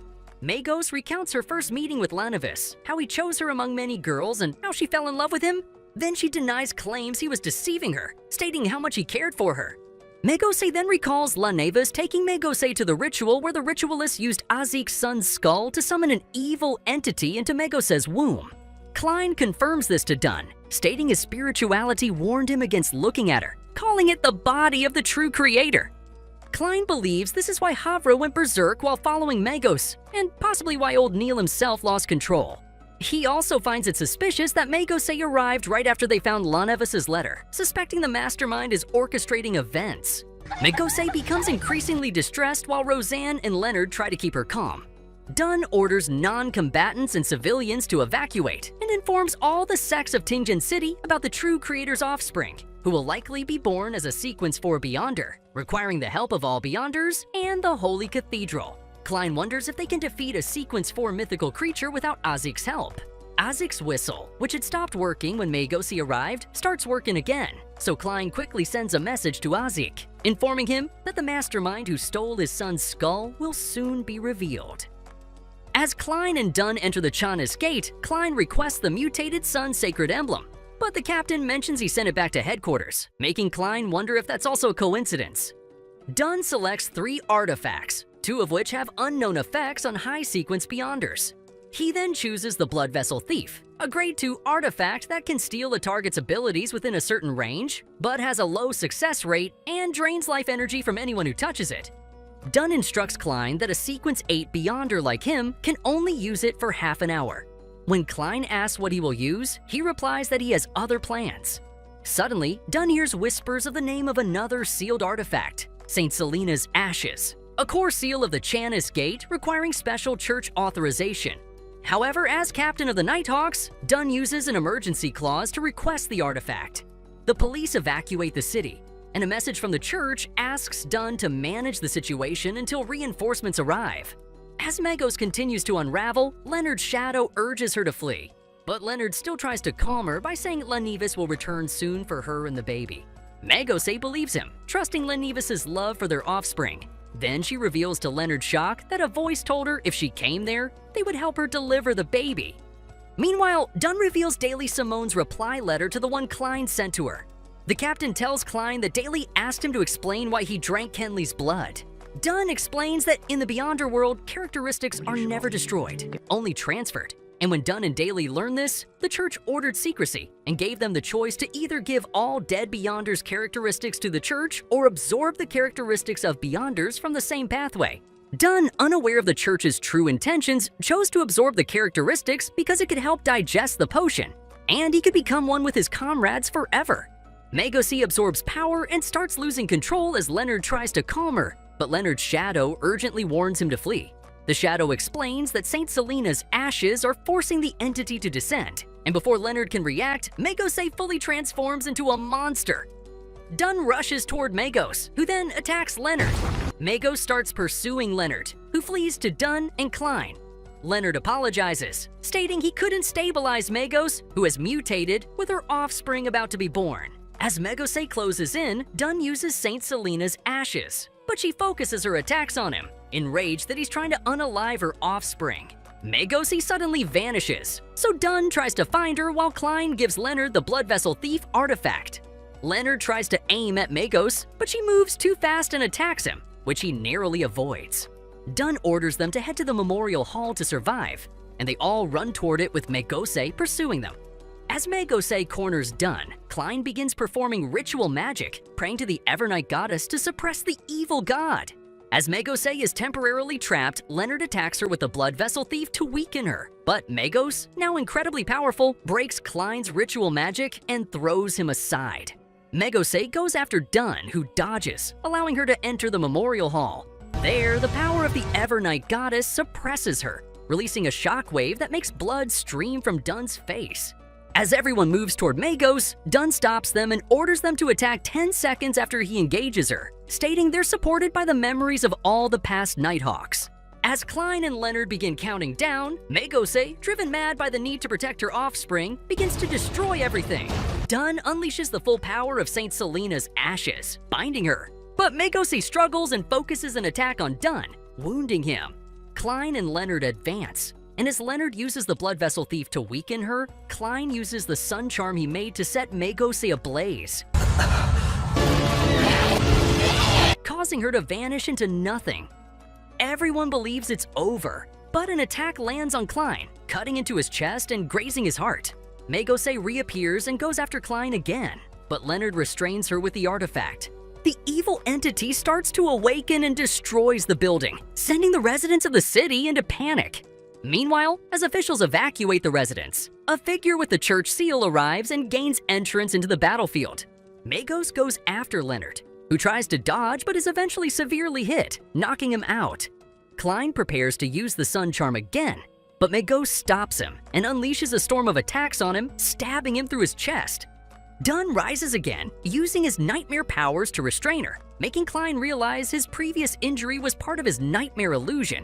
Magos recounts her first meeting with Lanavus, how he chose her among many girls and how she fell in love with him. Then she denies claims he was deceiving her, stating how much he cared for her. Megose then recalls Lanavus taking Megose to the ritual where the ritualists used Azik's son's skull to summon an evil entity into Megose's womb. Klein confirms this to Dunn, stating his spirituality warned him against looking at her, calling it the body of the true creator. Klein believes this is why Havre went berserk while following Magos, and possibly why old Neil himself lost control. He also finds it suspicious that Megose arrived right after they found Lanavus's letter, suspecting the mastermind is orchestrating events. Megose becomes increasingly distressed while Roseanne and Leonard try to keep her calm. Dunn orders non-combatants and civilians to evacuate and informs all the sects of Tingen City about the true creator's offspring, who will likely be born as a Sequence 4 Beyonder, requiring the help of all Beyonders and the Holy Cathedral. Klein wonders if they can defeat a Sequence 4 mythical creature without Azik's help. Azik's whistle, which had stopped working when Megose arrived, starts working again, so Klein quickly sends a message to Azik, informing him that the mastermind who stole his son's skull will soon be revealed. As Klein and Dunn enter the Chanis Gate, Klein requests the mutated sun's sacred emblem, but the captain mentions he sent it back to headquarters, making Klein wonder if that's also a coincidence. Dunn selects 3 artifacts, 2 of which have unknown effects on high sequence Beyonders. He then chooses the Blood Vessel Thief, a grade 2 artifact that can steal a target's abilities within a certain range, but has a low success rate and drains life energy from anyone who touches it. Dunn instructs Klein that a Sequence 8 Beyonder like him can only use it for half an hour. When Klein asks what he will use, he replies that he has other plans. Suddenly, Dunn hears whispers of the name of another sealed artifact, St. Selena's Ashes, a core seal of the Chanis Gate requiring special church authorization. However, as captain of the Nighthawks, Dunn uses an emergency clause to request the artifact. The police evacuate the city, and a message from the church asks Dunn to manage the situation until reinforcements arrive. As Megos continues to unravel, Leonard's shadow urges her to flee, but Leonard still tries to calm her by saying Lanivus will return soon for her and the baby. Megose believes him, trusting Lanivus's love for their offspring. Then she reveals to Leonard's shock that a voice told her if she came there, they would help her deliver the baby. Meanwhile, Dunn reveals Daly Simone's reply letter to the one Klein sent to her. The captain tells Klein that Daly asked him to explain why he drank Kenley's blood. Dunn explains that in the Beyonder world, characteristics are never destroyed, only transferred. And when Dunn and Daly learned this, the church ordered secrecy and gave them the choice to either give all dead Beyonders' characteristics to the church or absorb the characteristics of Beyonders from the same pathway. Dunn, unaware of the church's true intentions, chose to absorb the characteristics because it could help digest the potion, and he could become one with his comrades forever. Megose absorbs power and starts losing control as Leonard tries to calm her, but Leonard's shadow urgently warns him to flee. The shadow explains that St. Selena's ashes are forcing the entity to descend, and before Leonard can react, Megose fully transforms into a monster. Dunn rushes toward Magos, who then attacks Leonard. Magos starts pursuing Leonard, who flees to Dunn and Klein. Leonard apologizes, stating he couldn't stabilize Magos, who has mutated, with her offspring about to be born. As Megose closes in, Dunn uses St. Selena's ashes, but she focuses her attacks on him, enraged that he's trying to unalive her offspring. Megose suddenly vanishes, so Dunn tries to find her while Klein gives Leonard the Blood Vessel Thief artifact. Leonard tries to aim at Magos, but she moves too fast and attacks him, which he narrowly avoids. Dunn orders them to head to the Memorial Hall to survive, and they all run toward it with Megose pursuing them. As Megose corners Dunn, Klein begins performing ritual magic, praying to the Evernight goddess to suppress the evil god. As Megose is temporarily trapped, Leonard attacks her with the Blood Vessel Thief to weaken her. But Magos, now incredibly powerful, breaks Klein's ritual magic and throws him aside. Megose goes after Dunn, who dodges, allowing her to enter the Memorial Hall. There, the power of the Evernight goddess suppresses her, releasing a shockwave that makes blood stream from Dunn's face. As everyone moves toward Magos, Dunn stops them and orders them to attack 10 seconds after he engages her, stating they're supported by the memories of all the past Nighthawks. As Klein and Leonard begin counting down, Megose, driven mad by the need to protect her offspring, begins to destroy everything. Dunn unleashes the full power of Saint Selena's ashes, binding her. But Megose struggles and focuses an attack on Dunn, wounding him. Klein and Leonard advance, and as Leonard uses the Blood Vessel Thief to weaken her, Klein uses the sun charm he made to set Megose ablaze, causing her to vanish into nothing. Everyone believes it's over, but an attack lands on Klein, cutting into his chest and grazing his heart. Megose reappears and goes after Klein again, but Leonard restrains her with the artifact. The evil entity starts to awaken and destroys the building, sending the residents of the city into panic. Meanwhile, as officials evacuate the residents, a figure with the church seal arrives and gains entrance into the battlefield. Magos goes after Leonard, who tries to dodge but is eventually severely hit, knocking him out. Klein prepares to use the sun charm again, but Magos stops him and unleashes a storm of attacks on him, stabbing him through his chest. Dunn rises again, using his nightmare powers to restrain her, making Klein realize his previous injury was part of his nightmare illusion.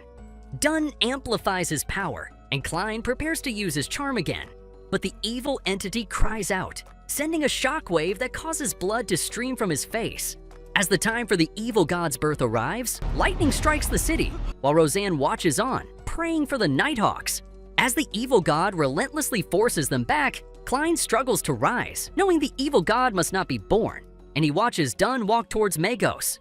Dunn amplifies his power, and Klein prepares to use his charm again, but the evil entity cries out, sending a shockwave that causes blood to stream from his face. As the time for the evil god's birth arrives, lightning strikes the city, while Roseanne watches on, praying for the Nighthawks. As the evil god relentlessly forces them back, Klein struggles to rise, knowing the evil god must not be born, and he watches Dunn walk towards Magos.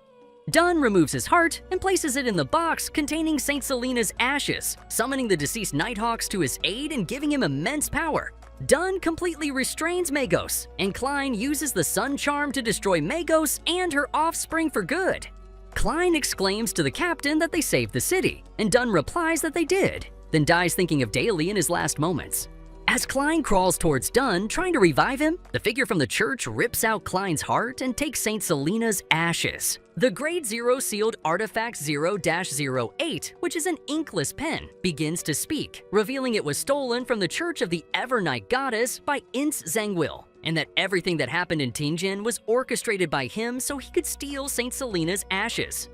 Dunn removes his heart and places it in the box containing Saint Selena's ashes, summoning the deceased Nighthawks to his aid and giving him immense power. Dunn completely restrains Magos, and Klein uses the sun charm to destroy Magos and her offspring for good. Klein exclaims to the captain that they saved the city, and Dunn replies that they did, then dies thinking of Daly in his last moments. As Klein crawls towards Dunn, trying to revive him, the figure from the church rips out Klein's heart and takes Saint Selena's ashes. The Grade 0 sealed Artifact 0-08, which is an inkless pen, begins to speak, revealing it was stolen from the Church of the Evernight Goddess by Ince Zangwill, and that everything that happened in Tingen was orchestrated by him so he could steal Saint Selena's ashes.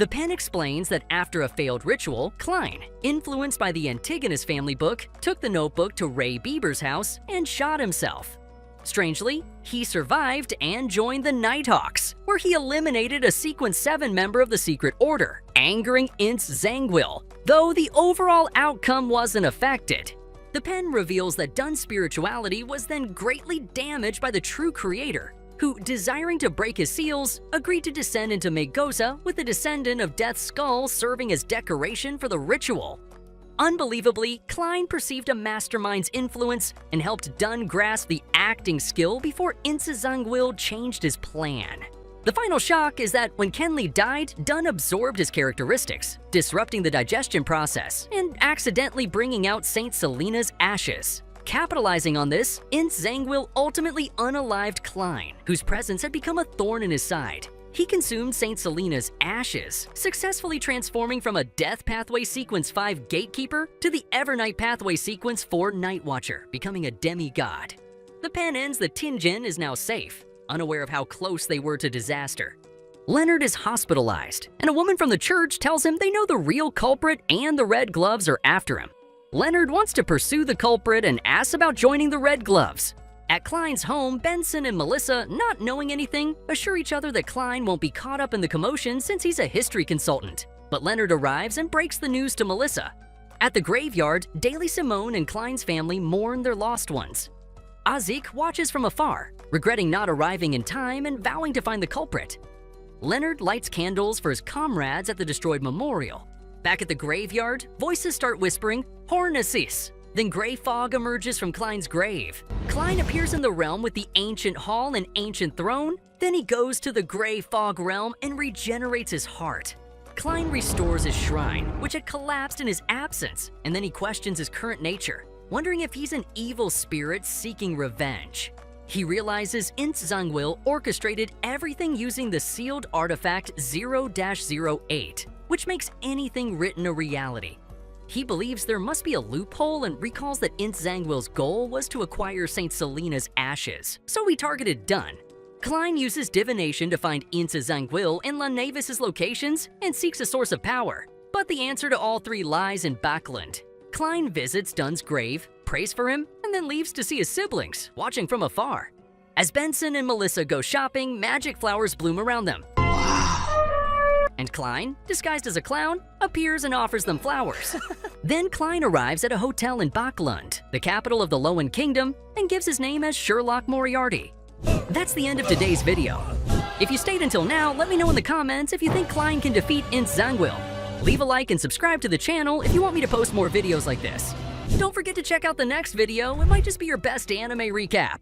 The pen explains that after a failed ritual, Klein, influenced by the Antigonus family book, took the notebook to Ray Bieber's house and shot himself. Strangely, he survived and joined the Nighthawks, where he eliminated a Sequence 7 member of the Secret Order, angering Ince Zangwill, though the overall outcome wasn't affected. The pen reveals that Dunn's spirituality was then greatly damaged by the true creator, who, desiring to break his seals, agreed to descend into Magosa with the descendant of Death's skull serving as decoration for the ritual. Unbelievably, Klein perceived a mastermind's influence and helped Dunn grasp the acting skill before Ince Zangwill changed his plan. The final shock is that when Kenley died, Dunn absorbed his characteristics, disrupting the digestion process and accidentally bringing out Saint Selena's ashes. Capitalizing on this, Ince Zangwill ultimately unalived Klein, whose presence had become a thorn in his side. He consumed Saint Selena's ashes, successfully transforming from a Death Pathway Sequence 5 Gatekeeper to the Evernight Pathway Sequence 4 Nightwatcher, becoming a demigod. The pen ends that Tingen is now safe, unaware of how close they were to disaster. Leonard is hospitalized, and a woman from the church tells him they know the real culprit and the Red Gloves are after him. Leonard wants to pursue the culprit and asks about joining the Red Gloves. At Klein's home, Benson and Melissa, not knowing anything, assure each other that Klein won't be caught up in the commotion since he's a history consultant. But Leonard arrives and breaks the news to Melissa. At the graveyard, Daly Simone and Klein's family mourn their lost ones. Azik watches from afar, regretting not arriving in time and vowing to find the culprit. Leonard lights candles for his comrades at the destroyed memorial. Back at the graveyard, voices start whispering, Hornesis. Then gray fog emerges from Klein's grave. Klein appears in the realm with the ancient hall and ancient throne. Then he goes to the gray fog realm and regenerates his heart. Klein restores his shrine, which had collapsed in his absence, and then he questions his current nature, wondering if he's an evil spirit seeking revenge. He realizes Ince Zangwill orchestrated everything using the sealed artifact 0-08, which makes anything written a reality. He believes there must be a loophole and recalls that Ince Zangwill's goal was to acquire St. Selena's ashes, so he targeted Dunn. Klein uses divination to find Ince Zangwill and Lannavis' locations and seeks a source of power. But the answer to all three lies in Backland. Klein visits Dunn's grave, prays for him, and then leaves to see his siblings, watching from afar. As Benson and Melissa go shopping, magic flowers bloom around them. And Klein, disguised as a clown, appears and offers them flowers. Then Klein arrives at a hotel in Backland, the capital of the Lowen Kingdom, and gives his name as Sherlock Moriarty. That's the end of today's video. If you stayed until now, let me know in the comments if you think Klein can defeat Ince Zangwill. Leave a like and subscribe to the channel if you want me to post more videos like this. Don't forget to check out the next video, it might just be your best anime recap.